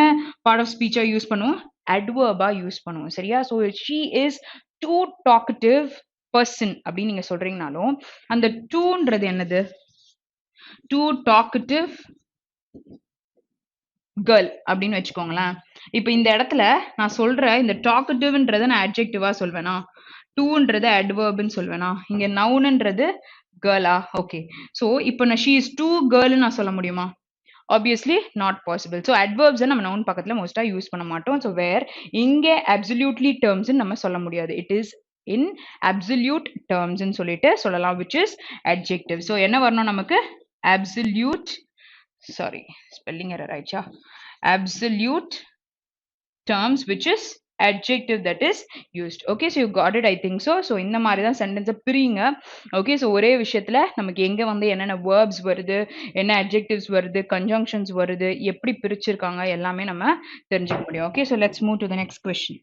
part of speech யூஸ் பண்ணுவோம் adverb யூஸ் பண்ணுவோம் சரியா so she is too talkative person அப்படின்னு நீங்க சொல்றீங்கனாலும் அந்த tooன்றது என்னது too talkative girl அப்படின்னு வச்சுக்கோங்களேன் இப்போ இந்த இடத்துல நான் சொல்ற இந்த talkativeன்றத நான் adjectiveஆ சொல்வேனா tooன்றது adverbன்னு சொல்வேனா இங்க nounன்றது girlஆ okay so இப்போ நான் she is too girl நான் சொல்ல முடியுமா obviously not possible so adverbs நம்ம noun பக்கத்துல மோஸ்டா யூஸ் பண்ண மாட்டோம் so where இங்க absolutely terms நம்ம சொல்ல முடியாது it is in absolute terms ன்னு சொல்லிட்டு சொல்லலாம் which is adjective so என்ன வரணும் நமக்கு absolute sorry spelling error ஆயிடுச்சா absolute terms which is adjective that is used okay so you got it I think so so இந்த மாதிரி தான் sentence பிரிங்க okay so ஒரே விஷயத்துல நமக்கு எங்க வந்து என்னென்ன verbs வருது என்ன adjectives வருது conjunctions வருது எப்படி பிரிச்சிருக்காங்க எல்லாமே நம்ம தெரிஞ்சுக்க முடியும் okay so let's move to the next question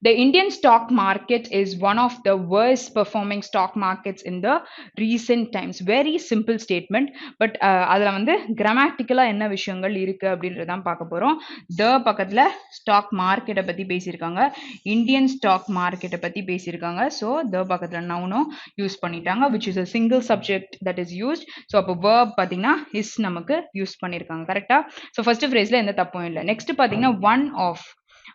The Indian stock market is one of the worst performing stock markets in the recent times. Very simple statement, but அதுல வந்து grammatically என்ன விஷயங்கள் இருக்கு அப்படின்றத தான் பார்க்க போறோம். The பக்கத்துல stock market பத்தி பேசியிருக்காங்க. Indian stock market பத்தி பேசியிருக்காங்க. So the பக்கத்துல noun யூஸ் பண்ணிட்டாங்க, which is a single subject that is used. So அப்போ verb பாத்தீங்கன்னா is நமக்கு யூஸ் பண்ணியிருக்காங்க. கரெக்டா? So first phrase-ல எந்த தப்பும் இல்லை. Next பாத்தீங்கன்னா one of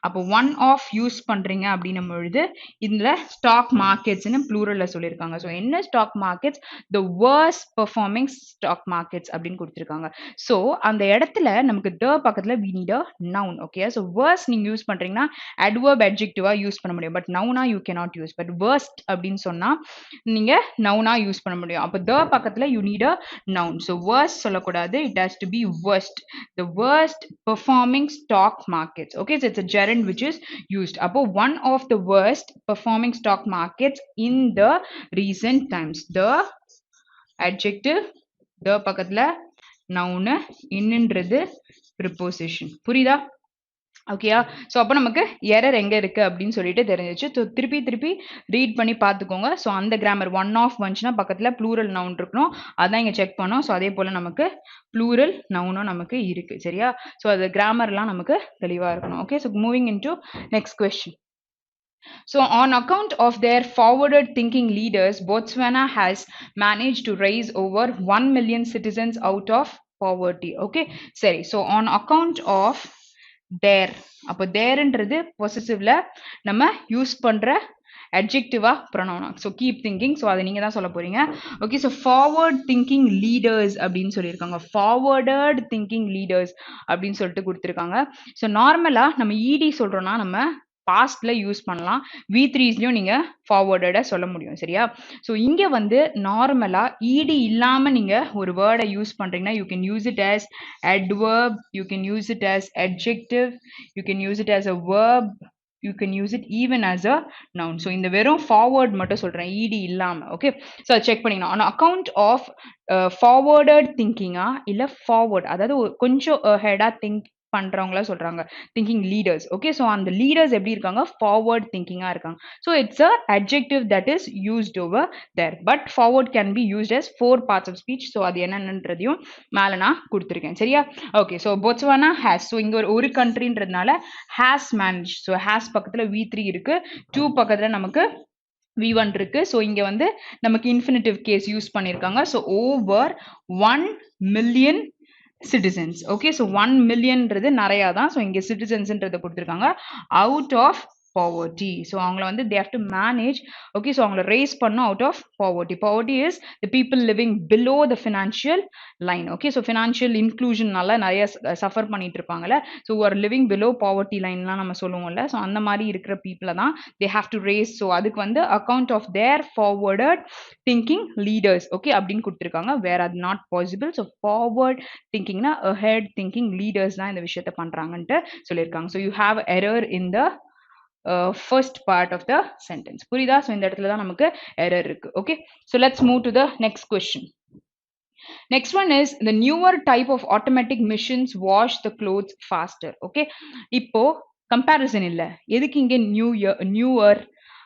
அப்போ ஒன் ஆஃப் யூஸ் பண்றீங்க அப்படின்னும் பொழுது இதுல ஸ்டாக் மார்க்கெட்ஸ்னு ப்ளூரல்ல சொல்லியிருக்காங்க ஸோ என்ன ஸ்டாக் மார்க்கெட்ஸ் த worst performing ஸ்டாக் மார்க்கெட்ஸ் அப்படின்னு கொடுத்துருக்காங்க ஸோ அந்த இடத்துல நமக்கு த பக்கத்துல we need a noun okay so worst நீங்க யூஸ் பண்றீங்கன்னா adverb adjective யூஸ் பண்ண முடியும் பட் நவுனா you cannot use but worst அப்படின்னு சொன்னா நீங்க நவுனா யூஸ் பண்ண முடியும் அப்போ த பக்கத்துல you need a noun so worst சொல்லக்கூடாது it has to be worst the worst performing stock markets okay so it's a gerund which is used அப்போ one of the worst performing stock markets in the recent times the adjective the பக்கத்துல noun இன்னுன்றது preposition புரியுதா ஓகேயா so அப்போ நமக்கு error எங்க இருக்கு அப்படின்னு சொல்லிட்டு தெரிஞ்சிச்சு ஸோ திருப்பி ரீட் பண்ணி பார்த்துக்கோங்க ஸோ அந்த கிராமர் ஒன் ஆஃப் வந்துச்சுன்னா பக்கத்தில் ப்ளூரல் நவுன் இருக்கணும் அதான் இங்கே செக் பண்ணோம் ஸோ அதே போல் நமக்கு ப்ளூரல் நவுனும் நமக்கு இருக்கு சரியா ஸோ அது கிராமர்லாம் நமக்கு தெளிவாக இருக்கணும் okay so moving in to next question So on account of their forwarded thinking leaders, Botswana has managed to raise over 1 million citizens out of poverty. Okay, சரி so on account of their அப்போ தேர்ன்றது பொசசிவ்ல நம்ம use பண்ற adjective-ஆ pronoun so keep thinking so அதை நீங்க தான் சொல்ல போறீங்க okay so forward thinking leaders அப்படின்னு சொல்லியிருக்காங்க forwarded thinking leaders அப்படின்னு சொல்லிட்டு கொடுத்துருக்காங்க so நார்மலா நம்ம ed சொல்றோம்னா நம்ம பாஸ்ட்ல யூஸ் பண்ணலாம் v3ஸ்லயும் நீங்க ஃபார்வர்டடா சொல்ல முடியும் சரியா ஸோ இங்க வந்து நார்மலா ed இல்லாம நீங்க ஒரு வேர்டை யூஸ் பண்றீங்கன்னா you can use it as adverb you can use it as adjective you can use it as a verb you can use it even as a noun. So இந்த வெறும் forward மட்டும் சொல்றேன் ed இல்லாம. Okay, so check பண்ணிக்கணும். On account of forwarded thinking இல்ல forward, அதாவது கொஞ்சம் ahead think பண்றவங்கள சொல்றாங்க thinking leaders. Okay, so அந்த leaders எப்படி இருக்காங்க, forward thinking இருக்காங்க. So it's a adjective that is used over there, but forward can be used as 4 parts of speech. So அது என்னன்றதையும் மேல நான் கொடுத்திருக்கேன். சரியா? Okay, so Botswana has, so இங்க ஒரு countryன்றதுனால has managed, so has பக்கத்துல v3 இருக்கு, 2 பக்கத்துல நமக்கு v1 இருக்கு. ஸோ இங்க வந்து நமக்கு இன்ஃபினிட்டிவ் கேஸ் யூஸ் பண்ணியிருக்காங்க. So over 1 million citizens. Okay, so 1 millionன்றது நிறையா தான். ஸோ இங்கே citizensன்றதை கொடுத்துருக்காங்க. Out of poverty. So அவங்கள வந்து they have to manage. Okay, so அவங்கள raise பண்ணணும் out of poverty. Poverty is the people living below the financial line. Okay, so financial inclusion நால நிறைய suffer பண்ணிட்டு இருப்பாங்கல்ல. So who are living below poverty lineலாம் நம்ம சொல்லுவோம்ல. So அந்த மாதிரி இருக்கிற people தான் they have to raise. So அதுக்கு வந்து account of their forwarded thinking leaders. Okay, அப்படின்னு கொடுத்துருக்காங்க. Where are not possible. So forward thinking na ahead thinking leaders தான் இந்த விஷயத்தை பண்றாங்கன்ட்டு சொல்லியிருக்காங்க. So you have error in the first part of the sentence. புரியுதா? So இந்த இடத்துல தான் நமக்கு error இருக்கு. Okay, so let's move to the next question. Next one is the newer type of automatic machines wash the clothes faster. Okay, இப்போ comparison இல்ல, எதுக்கு இங்க newer,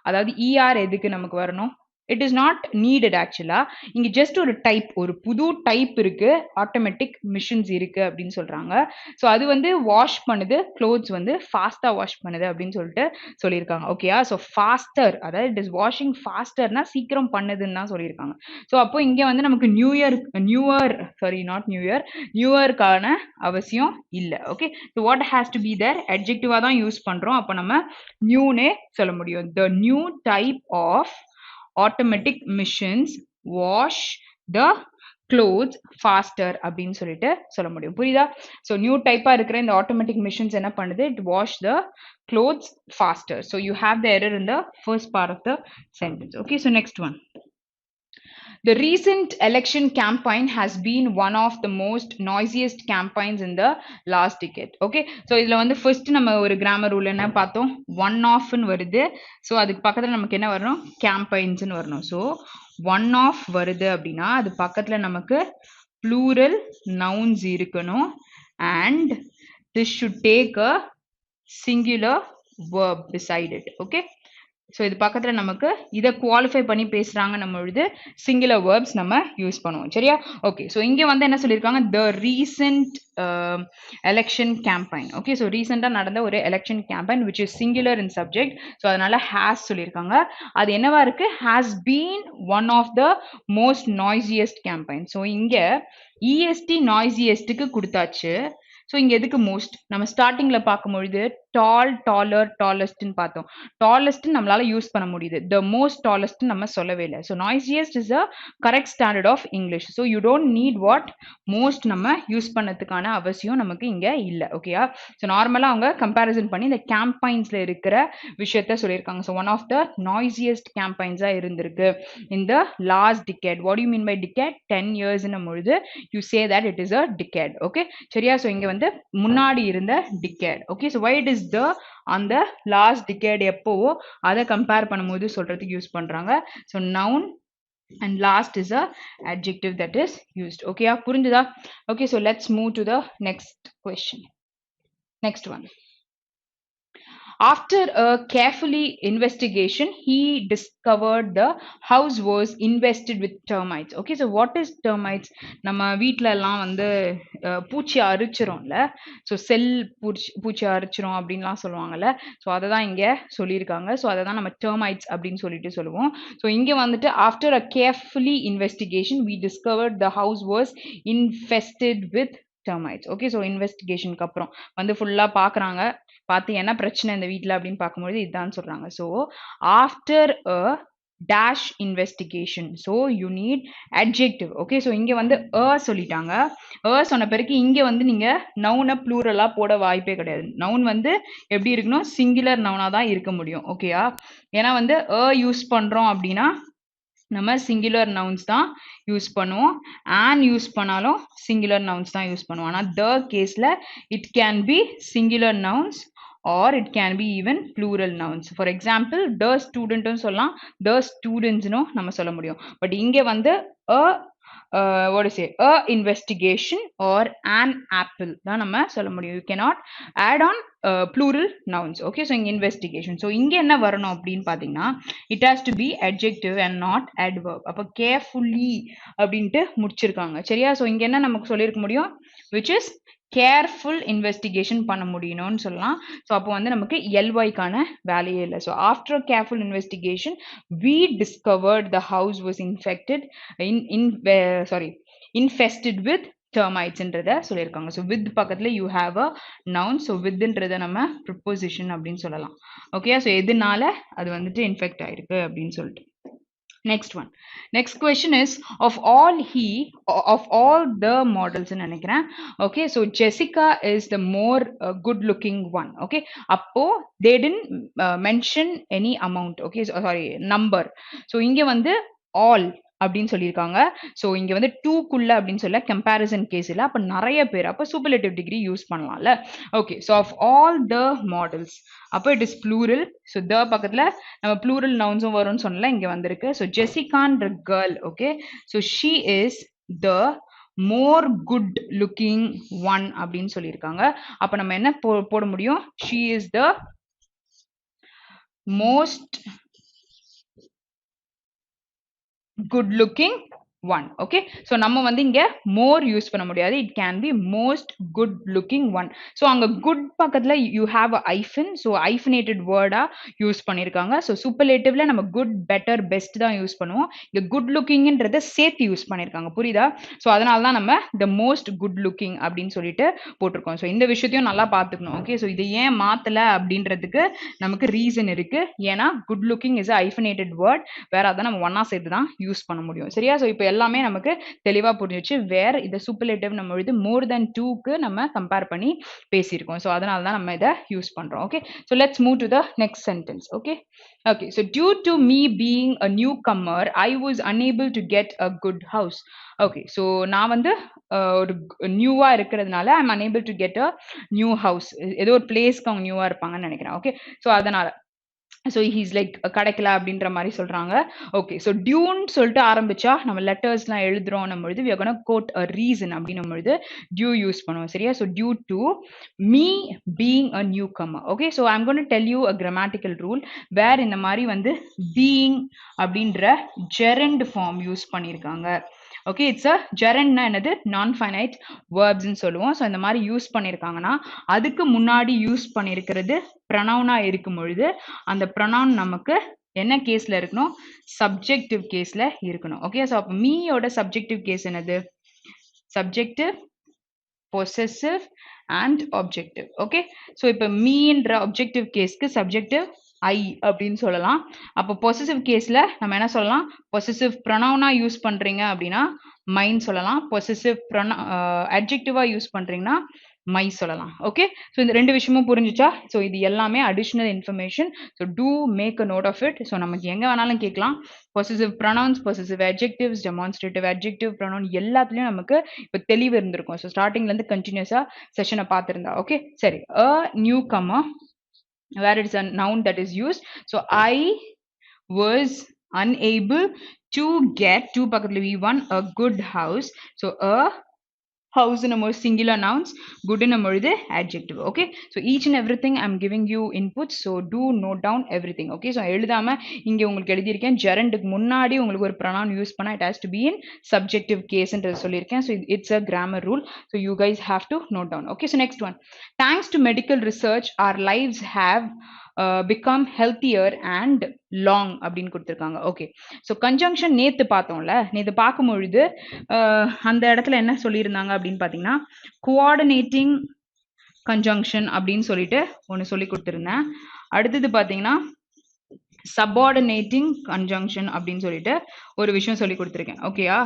அதாவது er எதுக்கு நமக்கு வரணும்? It is not needed actually. இங்க just ஒரு டைப், ஒரு புது டைப் இருக்கு, ஆட்டோமேட்டிக் மிஷின்ஸ் இருக்கு அப்படின்னு சொல்றாங்க. ஸோ அது வந்து வாஷ் பண்ணுது, க்ளோத்ஸ் வந்து ஃபாஸ்டா வாஷ் பண்ணுது அப்படின்னு சொல்லிட்டு சொல்லியிருக்காங்க. ஓகேயா? ஸோ ஃபாஸ்டர், அதாவது இட் இஸ் வாஷிங் ஃபாஸ்டர்னா சீக்கிரம் பண்ணுதுன்னு தான் சொல்லியிருக்காங்க. ஸோ அப்போ இங்க வந்து நமக்கு நியூயர்க்கான அவசியம் இல்லை. Okay, so what has to be there, அட்ஜெக்டிவா தான் யூஸ் பண்றோம். அப்போ நம்ம நியூனே சொல்ல முடியும். The new type of automatic machines wash the clothes faster அப்படின்னு சொல்லிட்டு சொல்ல முடியும். புரியுதா? so new type இருக்கிற இந்த automatic machines என்ன பண்ணுது, it wash the clothes faster. so you have the error in the first part of the sentence. okay, so next one. The recent election campaign has been one of the most noisiest campaigns in the last decade. Okay, so இதுல வந்து first நம்ம ஒரு grammar rule என்ன பார்த்தோம், one of ன்னு வருது. so அதுக்கு பக்கத்துல நமக்கு என்ன வரணும், campaigns ன்னு வரணும். so one of வருது அப்படின்னா அது பக்கத்துல நமக்கு plural nouns இருக்கணும், and this should take a singular verb beside it. okay, so இது பக்கத்தில் நமக்கு இதை குவாலிஃபை பண்ணி பேசுகிறாங்க நம்ம பொழுது சிங்குலர் வேர்ப்ஸ் நம்ம யூஸ் பண்ணுவோம். சரியா? ஓகே, ஸோ இங்கே வந்து என்ன சொல்லியிருக்காங்க, the recent election campaign. Okay, so ரீசெண்டாக நடந்த ஒரு election campaign which is singular in subject. So அதனால ஹேஸ் சொல்லியிருக்காங்க. அது என்னவா இருக்கு, has been one of the most noisiest campaign. So இங்கே இஎஸ்டி நாய்ஸியஸ்ட்டுக்கு கொடுத்தாச்சு. ஸோ இங்கே எதுக்கு மோஸ்ட், நம்ம ஸ்டார்டிங்கில் பார்க்கும்பொழுது டால், டாலர், டாலஸ்ட்னு பார்த்தோம். டாலஸ்ட்னு நம்மளால யூஸ் பண்ண முடியுது, த மோஸ்ட் டாலஸ்ட் நம்ம சொல்லவே இல்லை. So noisiest is a correct standard of English. So you don't need what most நம்ம யூஸ் பண்ணதுக்கான அவசியம் நமக்கு இங்கே இல்லை. ஓகேயா? ஸோ நார்மலாக அவங்க கம்பேரிசன் பண்ணி இந்த கேம்பைன்ஸில் இருக்கிற விஷயத்த சொல்லியிருக்காங்க. So one of the noisiest கேம்பைன்ஸாக இருந்திருக்கு இந்த last decade. What you mean by decade, 10 இயர்ஸ்னும் பொழுது you say that it is a decade. Okay, சரியா? ஸோ இங்கே வந்து முன்னாடி இருந்த decade. Okay, so why it is the அந்த லாஸ்ட் டிகேட் எப்போவோ அதை கம்பேர் பண்ணும்போது சொல்றதுக்கு யூஸ் பண்றாங்க. So noun and last is a adjective that is used. okay, புரிஞ்சுதா? okay, so let's move to the next question. Next one. After a carefully investigation, he discovered the house was invested with termites. Okay, so what is termites? நம்ம வீட்ல எல்லாம் வந்து பூச்சி அரிச்சிரோம்ல, so செல் பூச்சி அரிச்சிரும் அப்படின்லாம் சொல்லுவாங்கல்ல. So அதை தான் இங்கே சொல்லியிருக்காங்க. ஸோ அதை தான் நம்ம termites அப்படின்னு சொல்லிட்டு சொல்லுவோம். ஸோ இங்கே வந்துட்டு after a carefully investigation, we discovered the house was infested with termites. okay, so இன்வெஸ்டிகேஷனுக்கு அப்புறம் வந்து ஃபுல்லா பாக்குறாங்க, பார்த்து என்ன பிரச்சனை இந்த வீட்டில் அப்படின்னு பார்க்கும்போது இதுதான் சொல்றாங்க. So after a dash investigation, so you need adjective. Okay, so இங்கே வந்து சொல்லிட்டாங்க. சொன்ன பிறகு இங்கே வந்து நீங்கள் நவுனை ப்ளூரலாக போட வாய்ப்பே கிடையாது. நவுன் வந்து எப்படி இருக்கணும், சிங்குலர் நவுனாக தான் இருக்க முடியும். ஓகேயா? ஏன்னா வந்து யூஸ் பண்ணுறோம் அப்படின்னா நம்ம சிங்குலர் நவுன்ஸ் தான் யூஸ் பண்ணுவோம். அண்ட் யூஸ் பண்ணாலும் சிங்குலர் நவுன்ஸ் தான் யூஸ் பண்ணுவோம். ஆனால் த கேஸில் it can B singular nouns or it can be even plural nouns. For example, the student னு சொல்லலாம், the students னு நம்ம சொல்ல முடியும். பட் இங்க வந்து a what to say, a investigation or an apple தான் நம்ம சொல்ல முடியும். You cannot add on plural nouns. Okay, so இங்க investigation. So இங்க என்ன வரணும் அப்படின்னு பார்த்தீங்கன்னா, it has to be adjective and not adverb. அப்ப carefully அப்படின்ட்டு முடிச்சிருக்காங்க. சரியா? So இங்க என்ன நமக்கு சொல்லியிருக்க முடியும், which is கேர்ஃபுல் இன்வெஸ்டிகேஷன் பண்ண முடியணும்னு சொல்லலாம். ஸோ அப்போ வந்து நமக்கு எல்ஒய்க்கான வேலையே இல்லை. So after careful investigation we discovered the house was infested with டெர்மைட்ஸ்ன்றத சொல்லியிருக்காங்க. ஸோ வித் பக்கத்தில் you have a noun. So வித்ன்றதை நம்ம ப்ரிப்போசிஷன் அப்படின்னு சொல்லலாம். ஓகே, ஸோ எதனால அது வந்துட்டு இன்ஃபெக்ட் ஆயிருக்கு அப்படின்னு சொல்லிட்டு. Next one. Next question is of all the models in நினைக்கிறேன். Okay, so Jessica is the more good looking one. Okay, அப்போ they didn't mention any amount. Okay, so, sorry, number. So இங்க வந்து all அப்படின்னு சொல்லியிருக்காங்க. So இங்கே வந்து டூக்குள்ள அப்படின்னு சொல்ல கம்பேரிசன் கேஸ் இல்லை. அப்போ நிறைய பேர், அப்போ சூப்பர்லேட்டிவ் டிகிரி யூஸ் பண்ணலாம்ல. Okay, so of all the models, அப்போ it is plural. So the பக்கத்தில் நம்ம ப்ளூரல் நவுன்ஸும் வரும்னு சொன்னல, இங்கே வந்திருக்கு. ஸோ ஜெசிகான்ற girl, okay, so she is the more good looking one அப்படின்னு சொல்லியிருக்காங்க. அப்போ நம்ம என்ன போட முடியும், she is the most good looking one. Okay, so நம்ம வந்து இங்க more யூஸ் பண்ண முடியாது. it can be most good looking one. so அங்க good பக்கத்துல you have a hyphen, so hyphenated word use பண்ணிருக்காங்க. so superlativeல நம்ம good, better, best தான் யூஸ் பண்ணுவோம். இங்க good lookingன்றத சேர்த்து யூஸ் பண்ணிருக்காங்க. புரியுதா? so அதனால தான் நம்ம the most good looking அப்படின்னு சொல்லிட்டு போட்டிருக்கோம். so இந்த விஷயத்தையும் நல்லா பார்த்துக்கணும். ஓகே, so இது ஏன் மாத்தல அப்படின்றதுக்கு நமக்கு ரீசன் இருக்கு. ஏன்னா good looking is a hyphenated word, வேற அதான் நம்ம ஒன்னா சேர்த்து தான் யூஸ் பண்ண முடியும். சரியா? so இப்போ எல்லாமே நமக்கு தெளிவா புரிஞ்சிச்சு. வேர் இந்த சூப்பர்லேட்டிவ் நம்ம எழுது more than 2க்கு நம்ம கம்பேர் பண்ணி பேசியிருக்கோம். ஸோ அதனால தான் நம்ம இதை யூஸ் பண்றோம். Okay, so let's move to the next sentence. Okay, okay, so due to me being a newcomer I was unable to get a good house. Okay, so நான் வந்து ஒரு நியூவா இருக்கிறதுனால I am unable to get a new house. ஏதோ ஒரு பிளேஸ்க்கு அவங்க நியூவா இருப்பாங்கன்னு நினைக்கிறேன். ஓகே, ஸோ அதனால ஸோ ஹீஸ் லைக் கிடைக்கல அப்படின்ற மாதிரி சொல்றாங்க. ஓகே, ஸோ டியூன்னு சொல்லிட்டு ஆரம்பிச்சா நம்ம லெட்டர்ஸ்லாம் எழுதுறோம் பொழுது we are going to quote a reason அப்படின்னும் பொழுது டியூ யூஸ் பண்ணுவோம். சரியா? So due to me being a newcomer. Okay, so I'm gonna tell you a grammatical rule where இந்த மாதிரி வந்து பீயிங் அப்படின்ற ஜெரண்ட் ஃபார்ம் யூஸ் பண்ணியிருக்காங்க. Okay, it's a ஜெரண்ட்னா என்னது, நான் ஃபைனைட் வேர்ப்ஸ்ன்னு சொல்லுவோம். ஸோ இந்த மாதிரி யூஸ் பண்ணியிருக்காங்கன்னா அதுக்கு முன்னாடி யூஸ் பண்ணியிருக்கிறது ப்ரொனவுனா இருக்கும் பொழுது அந்த ப்ரொனவுன் நமக்கு என்ன கேஸ்ல இருக்கணும், சப்ஜெக்டிவ் கேஸ்ல இருக்கணும். ஓகே, ஸோ அப்போ மீயோட சப்ஜெக்டிவ் கேஸ் என்னது, subjective, possessive and objective. Okay, so இப்போ மீன்ற ஆப்ஜெக்டிவ் கேஸ்க்கு சப்ஜெக்டிவ் ஐ அப்படின்னு சொல்லலாம். அப்போ பொசசிவ் கேஸ்ல நம்ம என்ன சொல்லலாம், பொசசிவ் ப்ரொனவுனா யூஸ் பண்றீங்க அப்படின்னா மைன்னு சொல்லலாம். பொசசிவ் அட்ஜெக்டிவா யூஸ் பண்றீங்கன்னா மை சொல்லலாம். ஓகே, ஸோ இந்த ரெண்டு விஷயமும் புரிஞ்சுச்சா? ஸோ இது எல்லாமே additional information. So to make a note of it. So நமக்கு எங்க வேணாலும் கேட்கலாம். Possessive pronouns, possessive adjectives, demonstrative adjective, pronoun எல்லாத்துலயும் நமக்கு இப்போ தெளிவு இருந்திருக்கும். ஸோ ஸ்டார்டிங்ல இருந்து கண்டினியூஸா செஷனை பார்த்துருந்தா. ஓகே, சரி. A new comer where it's a noun that is used. So I was unable to get to பக்கத்துல v1 a good house. So a house in a more singular nouns, good in a more adjective. Okay, so each and everything I'm giving you inputs, so do note down everything. Okay, so எழுதாம இங்க உங்களுக்கு எழுதியிருக்கேன் gerundக்கு முன்னாடி உங்களுக்கு ஒரு pronoun use பண்ணா it has to be in subjective case ன்றது சொல்லியிருக்கேன். so it's a grammar rule, so you guys have to note down. Okay, so next one, thanks to medical research our lives have become healthier and long அப்படின்னு கொடுத்துருக்காங்க. Okay, so conjunction நேத்து பார்த்தோம்ல, நேத்து பார்க்கும் பொழுது அந்த இடத்துல என்ன சொல்லியிருந்தாங்க அப்படின்னு பார்த்தீங்கன்னா கோஆர்டினேட்டிங் கன்ஜங்ஷன் அப்படின்னு சொல்லிட்டு ஒன்று சொல்லி கொடுத்துருந்தேன். அடுத்தது பார்த்தீங்கன்னா சப்பார்டினேட்டிங் கன்ஜங்ஷன் அப்படின்னு சொல்லிட்டு ஒரு விஷயம் சொல்லி கொடுத்துருக்கேன். ஓகேயா?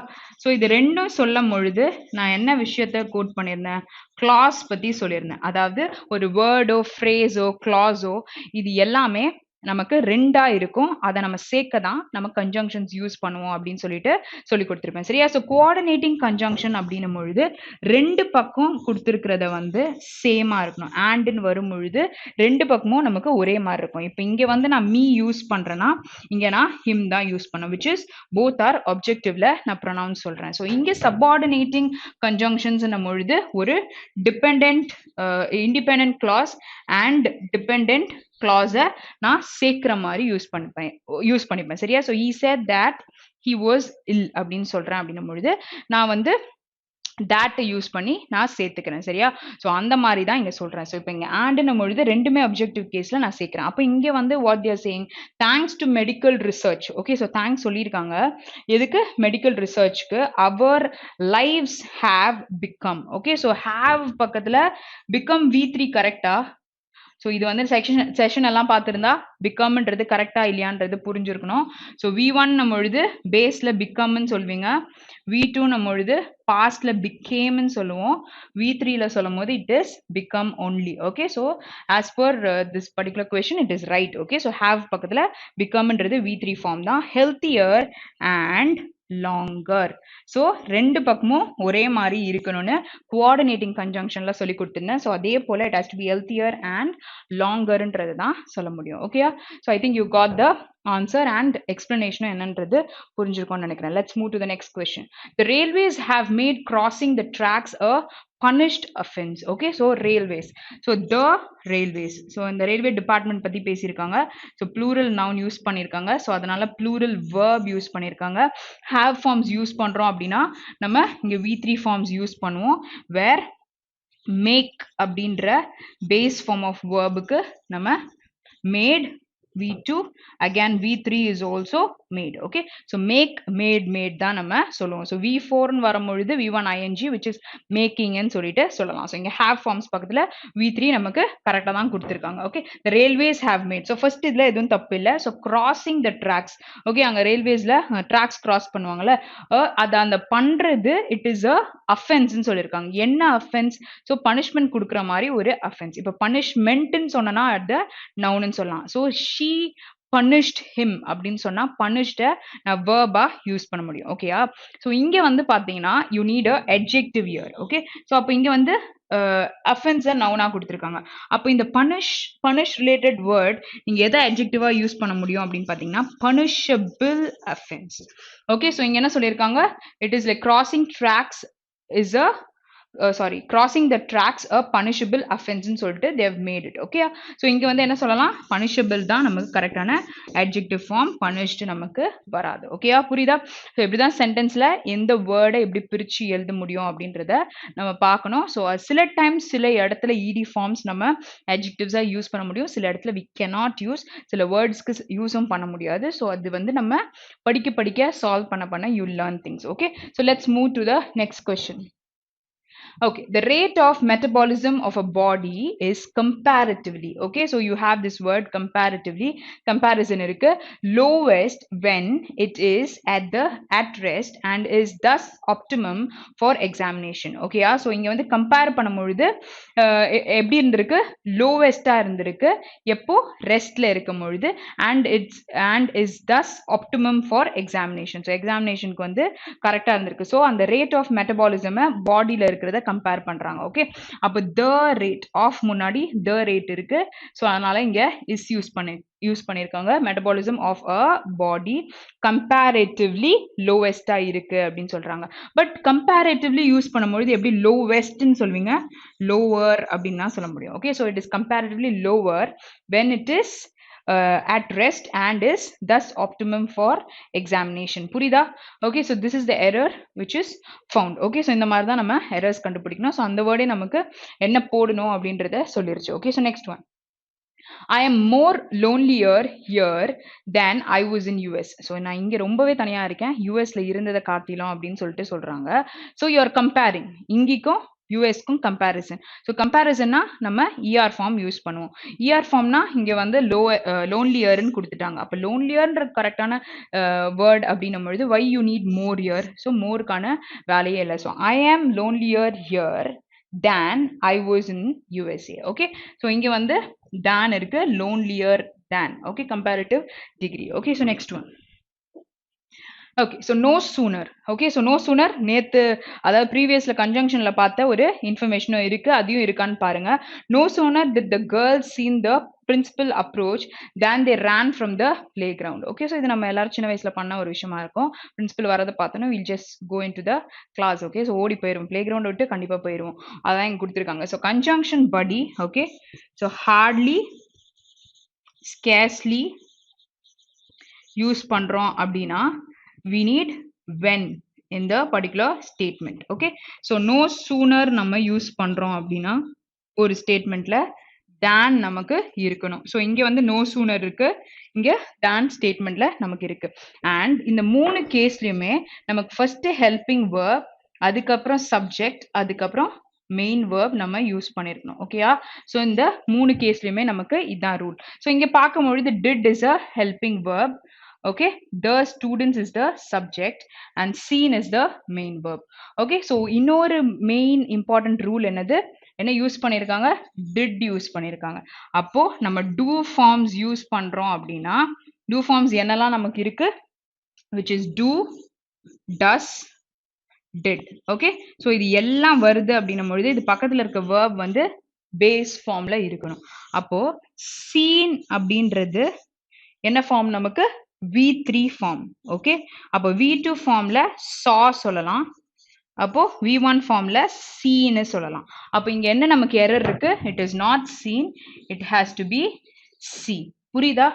ஸோ இது ரெண்டும் சொல்லும் பொழுது நான் என்ன விஷயத்த கோட் பண்ணியிருந்தேன், கிளாஸ் பத்தி சொல்லியிருந்தேன். அதாவது ஒரு வேர்டோ, ஃப்ரேஸோ, கிளாஸோ இது எல்லாமே நமக்கு 2ஆ இருக்கும். அத நம்ம சேர்க்க தான் நம்ம கன்ஜங்ஷன்ஸ் யூஸ் பண்ணுவோம் அப்படின்னு சொல்லிட்டு சொல்லிக் கொடுத்திருப்பேன். சரியா? ஸோ கோஆர்டினேட்டிங் கன்ஜங்ஷன் அப்படின்னும் பொழுது 2 பக்கம் குடுத்திருக்கிறத வந்து சேமா இருக்கணும். அண்ட்ன்னு வரும் பொழுது 2 பக்கமும் நமக்கு ஒரே மாரி இருக்கும். இப்ப இங்க வந்து நான் மீ யூஸ் பண்றேன்னா, இங்க நான் ஹிம் தான் யூஸ் பண்ணேன். which is both are objectiveல நான் ப்ரொனவுன்ஸ் சொல்றேன். ஸோ இங்க சப்பார்டினேட்டிங் கன்ஜங்ஷன்ஸ்ன்னும் பொழுது ஒரு dependent independent clause and dependent கிளாஸ நான் சேர்க்கிற மாதிரி யூஸ் பண்ணிப்பேன். சரியா? So he said that he was ill அப்படின்னு சொல்றேன் அப்படின்னும் பொழுது நான் வந்து that யூஸ் பண்ணி நான் சேர்த்துக்கிறேன். சரியா? ஸோ அந்த மாதிரி தான் இங்க சொல்றேன். ஸோ இப்போ இங்க அண்ட்னும் பொழுது ரெண்டுமே அப்ஜெக்டிவ் கேஸ்ல நான் சேர்க்கிறேன். அப்போ இங்க வந்து what they are saying thanks to medical research. Okay, so thanks சொல்லியிருக்காங்க. எதுக்கு? மெடிக்கல் ரிசர்ச்க்கு our lives have become. Okay, so have பக்கத்துல பிகம் V3 கரெக்டா? ஸோ இது வந்து செஷன் எல்லாம் பார்த்துருந்தா பிகம்ன்றது கரெக்டா இல்லையான்றது புரிஞ்சிருக்கணும். ஸோ V1 பொழுது பேஸ்ல பிகம்னு சொல்வீங்க. V2 பொழுது பாஸ்ட்ல பிகேம்னு சொல்லுவோம். V3ல சொல்லும் போது it is become only. Okay, so as per this particular question it is right. Okay, so have பக்கத்துல பிகம்ன்றது V3 ஃபார்ம் தான். Healthier and longer. ஸோ ரெண்டு பக்கமும் ஒரே மாதிரி இருக்கணும்னு கோஆர்டினேட்டிங் கன்ஜங்ஷன்ல சொல்லி கொடுத்துருந்தேன். ஸோ அதே போல it has to be healthier and லாங்கர்ன்றது தான் சொல்ல முடியும். ஓகேயா? So I think you got the answer and explanation என்னன்றது புரிஞ்சிருக்கும்னு நினைக்கிறேன். Let's move to the next question. The railways have made crossing the tracks a punished offense. Okay, so railways. So the railways. So இந்த railway department பத்தி பேசியிருக்காங்க. So plural noun use பண்ணியிருக்காங்க. So அதனால plural verb use பண்ணியிருக்காங்க. have forms use பண்றோம் அப்படின்னா நம்ம இங்க V3 forms யூஸ் பண்ணுவோம். where make அப்படின்ற base form of verbக்கு நம்ம made V2 again V3 is also made. Okay, so make made தான் நம்ம சொல்லுவோம். So V4 ன்னு வரும்பொழுது V1 ing which is making ன்னு சொல்லிட்டு சொல்லலாம். So இங்க have forms பக்கத்துல V3 நமக்கு கரெக்டா தான் கொடுத்திருக்காங்க. Okay, the railways have made. So first இதுல எதுவும் தப்பு இல்ல. So crossing the tracks. Okay, அங்க railwaysல tracks cross பண்ணுவாங்கல்ல, அது அந்த பண்றது it is a offense ன்னு சொல்லிருக்காங்க. என்ன offense? So punishment கொடுக்கிற மாதிரி ஒரு offense. இப்ப punishment ன்னு சொன்னா அது noun ன்னு சொல்லலாம். So she punished him அப்படின்னு சொன்னா punished நான் verb யூஸ் பண்ண முடியும். ஓகேயா? ஸோ இங்க வந்து பாத்தீங்கன்னா you need a adjective here. Okay, so அப்போ இங்க வந்து offense நவுனா கொடுத்திருக்காங்க. அப்போ இந்த punish related word நீங்க எதை adjective யூஸ் பண்ண முடியும் அப்படின்னு பாத்தீங்கன்னா punishable offense. ஓகே, ஸோ இங்க என்ன சொல்லியிருக்காங்க? it is like crossing tracks is a crossing the tracks a punishable offense ன்னு சொல்லிட்டு they have made it. Okay, so இங்க வந்து என்ன சொல்லலாம்? punishable தான் நமக்கு கரெக்டான adjective form. punished நமக்கு வராது. ஓகேயா? புரியுதா? ஸோ இப்படிதான் சென்டென்ஸ்ல எந்த வேர்டை எப்படி பிரிச்சு எழுத முடியும் அப்படின்றத நம்ம பார்க்கணும். ஸோ சில டைம்ஸ் சில இடத்துல ed forms நம்ம adjectives யூஸ் பண்ண முடியும். சில இடத்துல we cannot use. சில வேர்ட்ஸ்க்கு யூஸும் பண்ண முடியாது. ஸோ அது வந்து நம்ம படிக்க சால்வ் பண்ண you learn things. Okay, so let's move to the next question. Okay, the rate of metabolism of a body is comparatively. Okay, so you have this word comparatively. Comparison irukku. Lowest when it is at rest and is thus optimum for examination. Okay, so இங்க வந்து compare பண்ணும்பொழுது எப்படி இருந்திருக்கு? lowest இருந்திருக்கு எப்போ? ரெஸ்ட்ல இருக்கும் பொழுது and is thus optimum for examination. So examinationக்கு வந்து கரெக்டா இருந்திருக்கு. So அந்த rate of metabolism பாடியில இருக்கிறத கம்பேர் பண்றாங்க. ஓகே, அப்ப the rate of முன்னாடி the rate இருக்கு. சோ அதனால இங்க is யூஸ் பண்ணிருக்காங்க. Metabolism of a body comparatively லோவெஸ்டா இருக்கு அப்படின்னு சொல்றாங்க. பட் கம்பேரேட்டிவ்லி யூஸ் பண்ணும்போது எப்படி லோவெஸ்ட்னு சொல்வீங்க? லோவர் அப்படின்னு தான் சொல்ல முடியும். Okay, so it is comparatively lower when it is at rest and is thus optimum for examination. புரியுதா? Okay, so this is the error which is found. Okay, so இந்த மாதிரி தான் நம்ம errors கண்டுபிடிக்கணும். ஸோ அந்த வேர்டே நமக்கு என்ன போடணும் அப்படின்றத சொல்லிருச்சு. Okay, so next one. I am more lonelier here than I was in US. So நான் இங்க ரொம்பவே தனியா இருக்கேன் யூஎஸ்ல இருந்ததை காட்டிலும் அப்படின்னு சொல்லிட்டு சொல்றாங்க. So you are comparing இங்கிக்கும் யூஎஸ்க்கும் கம்பேரிசன். ஸோ கம்பேரிசன்னா நம்ம ER ஃபார்ம் யூஸ் பண்ணுவோம். ER ஃபார்ம்னா இங்க வந்து லோன்லியர்னு கொடுத்துட்டாங்க. அப்போ லோன்லியர்ன்ற கரெக்டான வேர்ட் அப்படின்னும் பொழுது why you need more here. So மோருக்கான வேலையே இல்லை. So I am lonelier here than I was in USA. Okay, so இங்க வந்து than இருக்கு, lonelier than. Okay, comparative degree. Okay, so next one. Okay so no sooner. Okay so no sooner நேற்று அதாவது ப்ரீவியஸில் கன்ஜங்ஷனில் பார்த்த ஒரு இன்ஃபர்மேஷனும் இருக்குது, அதையும் இருக்கான்னு பாருங்க. No sooner did the girls seen the principal approach than they ran from the playground. Okay so இது நம்ம எல்லாரும் சின்ன வயசில் பண்ண ஒரு விஷயமா இருக்கும். பிரின்சிபல் வரதை பார்த்தோன்னா will just go into the class. Okay so ஓடி போயிடுவோம், பிளே கிரவுண்டை விட்டு கண்டிப்பாக போயிடுவோம். அதான் இங்கே கொடுத்துருக்காங்க. ஸோ கன்ஜங்ஷன் படி. ஓகே ஸோ ஹார்ட்லி, ஸ்கேர்ஸ்லி யூஸ் பண்ணுறோம் அப்படின்னா we need when in the particular statement. Okay, so no sooner நம்ம யூஸ் பண்றோம் அப்படின்னா ஒரு ஸ்டேட்மெண்ட்ல than நமக்கு இருக்கணும். ஸோ இங்க வந்து no sooner இருக்கு, இங்க than ஸ்டேட்மெண்ட்ல நமக்கு இருக்கு. அண்ட் இந்த மூணு கேஸ்லயுமே நமக்கு ஃபர்ஸ்ட் ஹெல்பிங் வேர்ப், அதுக்கப்புறம் சப்ஜெக்ட், அதுக்கப்புறம் மெயின் வேர்ப் நம்ம யூஸ் பண்ணிருக்கணும். ஓகேயா, ஸோ இந்த மூணு கேஸ்லயுமே நமக்கு இதான் ரூல். ஸோ இங்க பார்க்கும்பொழுது did is a helping verb. Okay, the students is the subject and seen is the main verb. Okay, so இன்னொரு main important rule என்னது, என்ன யூஸ் பண்ணிருக்காங்க, did யூஸ் பண்ணிருக்காங்க. அப்போ நம்ம do forms யூஸ் பண்றோம் அப்படின்னா do forms என்னெல்லாம் நமக்கு இருக்கு, which is do, does, did. Okay, so இது எல்லாம் வருது அப்படின்னும் பொழுது இது பக்கத்துல இருக்க verb வந்து base formல இருக்கணும். அப்போ seen அப்படின்றது என்ன ஃபார்ம் நமக்கு, V3 ஃபார்ம். ஓகே, அப்போ V2 ஃபார்ம்ல saw சொல்லலாம், அப்போ V1 ஃபார்ம்ல seen சொல்லலாம். அப்போ இங்க என்ன நமக்கு எரர் இருக்கு, it is not seen, it has to be see. புரியுதா?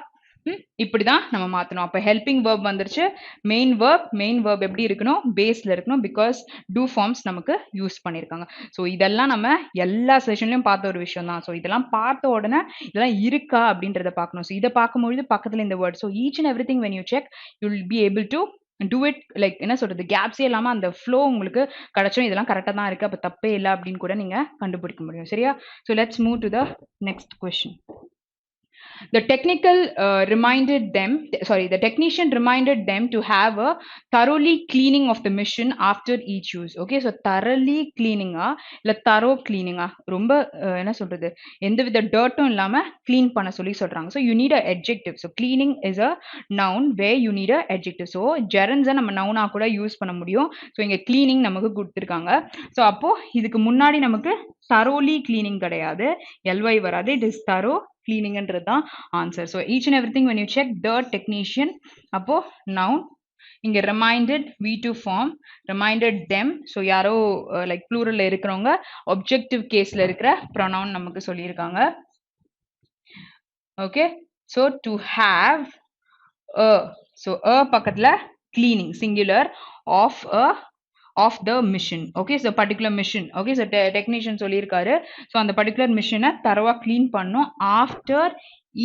இப்படிதான் நம்ம மாத்தணும். அப்போ ஹெல்பிங் வேர்ப் வந்துருச்சு, மெயின் வேர்ப் எப்படி இருக்கணும், பேஸ்ல இருக்கணும், பிகாஸ் டூ ஃபார்ம்ஸ் நமக்கு யூஸ் பண்ணிருக்காங்க. ஸோ இதெல்லாம் நம்ம எல்லா செஷன்லயும் பார்த்த ஒரு விஷயம் தான். ஸோ இதெல்லாம் பார்த்த உடனே இதெல்லாம் இருக்கா அப்படின்றத பார்க்கணும். ஸோ இதை பார்க்கும்பொழுது பக்கத்துல இந்த word. So each and every thing when you check you will be able to do it like என்ன சொல்றது, கேப்ஸே இல்லாம அந்த ஃப்ளோ உங்களுக்கு கிடைச்சோம். இதெல்லாம் கரெக்டாக தான் இருக்கு, அப்போ தப்பே இல்லை அப்படின்னு கூட நீங்க கண்டுபிடிக்க முடியும். சரியா? So let's move to the next question. The the technician reminded them to have a thoroughly cleaning of the machine after each use. Okay, so thoroughly cleaning இல்ல thorough cleaning ரொம்ப என்ன சொல்றது, எந்தவித டர்ட்டும் இல்லாம க்ளீன் பண்ண சொல்லி சொல்றாங்க. So you need a adjective. So cleaning is a noun where you need a adjective. So gerunds நம்ம noun கூட யூஸ் பண்ண முடியும். So இங்க cleaning நமக்கு கொடுத்திருக்காங்க. So அப்போ இதுக்கு முன்னாடி நமக்கு thoroughly cleaning கிடையாது, ly வராது, it is thorough cleaning என்றது தான் answer. So each and every thing when you check the technician, அப்போ நவுன், இங்க reminded V2 form, reminded them, so யாரோ லைக் ப்ளூரல்ல இருக்கிறவங்க, ஒப்ஜெக்டிவ் கேஸ்ல இருக்கிற ப்ரொனவுன் நமக்கு சொல்லியிருக்காங்க. Okay, so to have so பக்கத்துல cleaning singular of the mission. Okay, so particular mission. Okay, so technician சொல்லியிருக்காரு. ஸோ அந்த பர்டிகுலர் மிஷினை தரவா கிளீன் பண்ணும் ஆஃப்டர்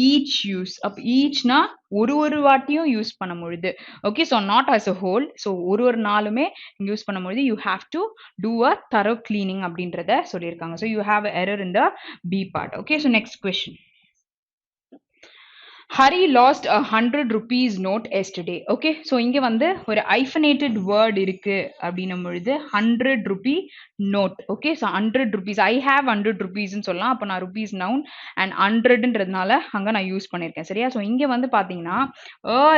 ஈச் யூஸ். அப்போ ஈச்னா ஒரு வாட்டியும் யூஸ் பண்ண முடியுது. Okay, so not as a whole. ஸோ ஒரு நாளுமே யூஸ் பண்ண முடியுது. You have to do a thorough cleaning அப்படின்றத சொல்லியிருக்காங்க. So you have error in the B part. Okay, so next question. Hari lost a 100 rupees note yesterday. Okay, so இங்க வந்து ஒரு hyphenated word இருக்கு அப்படின்னும் பொழுது 100 rupee note. Okay, so 100 rupees, I have 100 rupees ன்னு சொல்லலாம். அப்போ நான் rupees noun and 100ன்றதுனால அங்க நான் யூஸ் பண்ணியிருக்கேன். சரியா? ஸோ இங்க வந்து பாத்தீங்கன்னா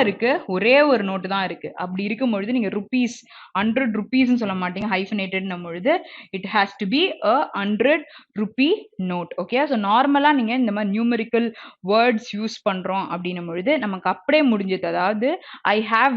இருக்கு, ஒரே ஒரு நோட்டு தான் இருக்கு. அப்படி இருக்கும் பொழுது நீங்க rupees 100 rupees சொல்ல மாட்டீங்க, hyphenatedன்னும் பொழுது it has to be a 100 rupee note. Okay, so நார்மலா நீங்க இந்த மாதிரி நியூமெரிக்கல் வேர்ட்ஸ் யூஸ் பண்றோம் அப்படின்னும் பொழுது நமக்கு அப்படியே முடிஞ்சது. அதாவது ஐ ஹாவ்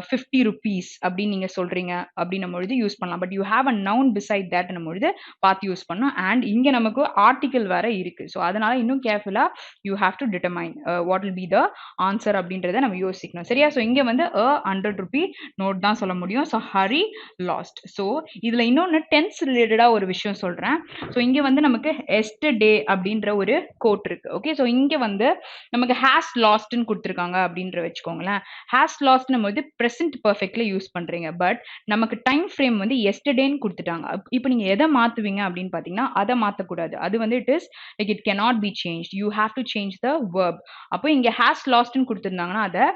50 rupees அப்படின்னு நீங்க சொல்றீங்க அப்படின்னும் பொழுது யூஸ் பண்ணலாம். But you have a noun beside that பொழுது பார்த்து யூஸ் பண்ணணும். அண்ட் இங்க நமக்கு ஆர்டிகல் வேற இருக்கு. ஸோ அதனால இன்னும் கேர்ஃபுல்லா you have to determine what will be the answer அப்படின்றத நம்ம யோசிக்கணும். சரியா? ஸோ இங்க வந்து 100 rupee நோட் தான் சொல்ல முடியும். So Hari last. ஸோ இதுல இன்னொன்னு டென்ஸ் ரிலேட்டடா ஒரு விஷயம் சொல்றேன். ஸோ இங்க வந்து நமக்கு எஸ்டர்டே அப்படின்ற ஒரு கோட் இருக்கு. ஓகே, ஸோ இங்க வந்து நமக்கு has lost ன்னு கொடுத்திருக்காங்க அப்படின்ற வச்சுக்கோங்களேன். has lost போது present perfectல யூஸ் பண்றீங்க. பட் நமக்கு டைம் ஃப்ரேம் வந்து yesterdayன்னு கொடுத்துட்டாங்க. இப்போ நீங்க எதை மாத்துவீங்க அப்படின்னு பாத்தீங்கன்னா அதை மாத்தக்கூடாது. அது வந்து it is like it cannot be changed. You have to change the verb. அப்போ இங்க has lost ன்னு கொடுத்திருந்தாங்கன்னா அதை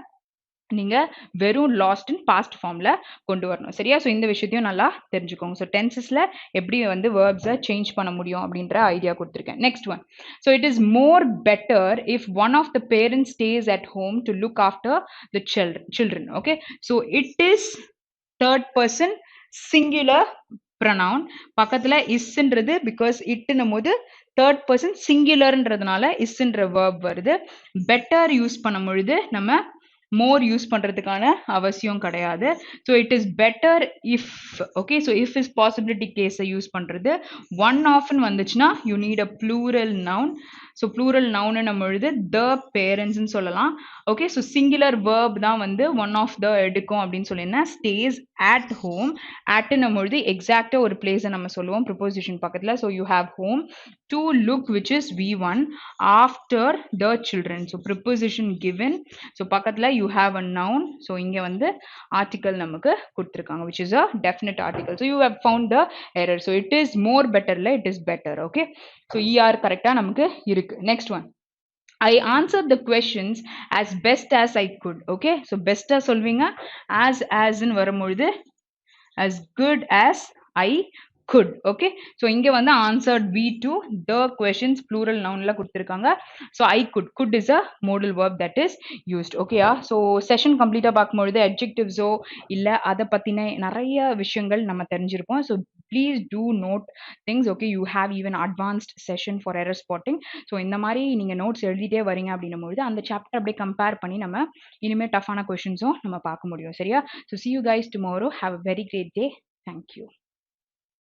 நீங்க வெறும் லாஸ்ட் இன் பாஸ்ட் ஃபார்ம்ல கொண்டு வரணும். சரியா? ஸோ இந்த விஷயத்தையும் நல்லா தெரிஞ்சுக்கோங்க. ஸோ டென்சஸ்ல எப்படி வந்து வேர்ப்ஸை சேஞ்ச் பண்ண முடியும் அப்படின்ற ஐடியா கொடுத்துருக்கேன். Next one. So it is more better if one of the parents stays at home to look after the children. Okay, so it is third person singular pronoun. பக்கத்துல இஸ்ன்றது because இட்டுன்னும் போது third person சிங்குலர்ன்றதுனால இஸ்ன்ற verb வருது. Better use பண்ணும் பொழுது நம்ம மோர் யூஸ் பண்றதுக்கான அவசியம் கிடையாது. So it is better if. Okay, so if is possibility கேஸை யூஸ் பண்றது. ஒன் ஆஃப்னு வந்துச்சுன்னா you need a plural noun. So plural நவுன்னு பொழுது த பேரண்ட்ஸ்ன்னு சொல்லலாம். ஓகே, ஸோ சிங்குலர் வேர்ப் தான் வந்து ஒன் ஆஃப் த எடுக்கும் அப்படின்னு சொல்லியிருந்தேன். Stay at home. அட்னும் பொழுது எக்ஸாக்டாக ஒரு பிளேஸை நம்ம சொல்லுவோம் ப்ரிப்போசிஷன் பக்கத்தில். So you have home. To look which is V1 after the children. So preposition given. So பக்கத்தில் you have a noun. So இங்கே வந்து ஆர்டிக்கல் நமக்கு கொடுத்துருக்காங்க which is a definite article. So you have found the error. So it is more betterல it is better. Okay, so ER கரெக்டா நமக்கு இருக்கு. Next one. I answered the questions as best as I could. Okay, so best சொல்வீங்க. as ன்னு வரும்பொழுது as good as I could. Okay, so இங்க வந்து answered V2 the questions plural nounல கொடுத்திருக்காங்க. So I could is a modal verb that is used. Okay, so session complete பார்க்கும்பொழுது adjectives இல்ல அதை பத்தின நிறைய விஷயங்கள் நம்ம தெரிஞ்சிருப்போம். So please do note things. Okay, you have even advanced session for error spotting. So இந்த மாதிரி நீங்க notes எழுதிட்டே வரீங்க அப்படின்னும் பொழுது அந்த சாப்டர் அப்படியே கம்பேர் பண்ணி நம்ம இனிமே டஃபான கொஸ்டின்ஸும் நம்ம பார்க்க முடியும். சரியா? So see you guys tomorrow. Have a very great day. Thank you.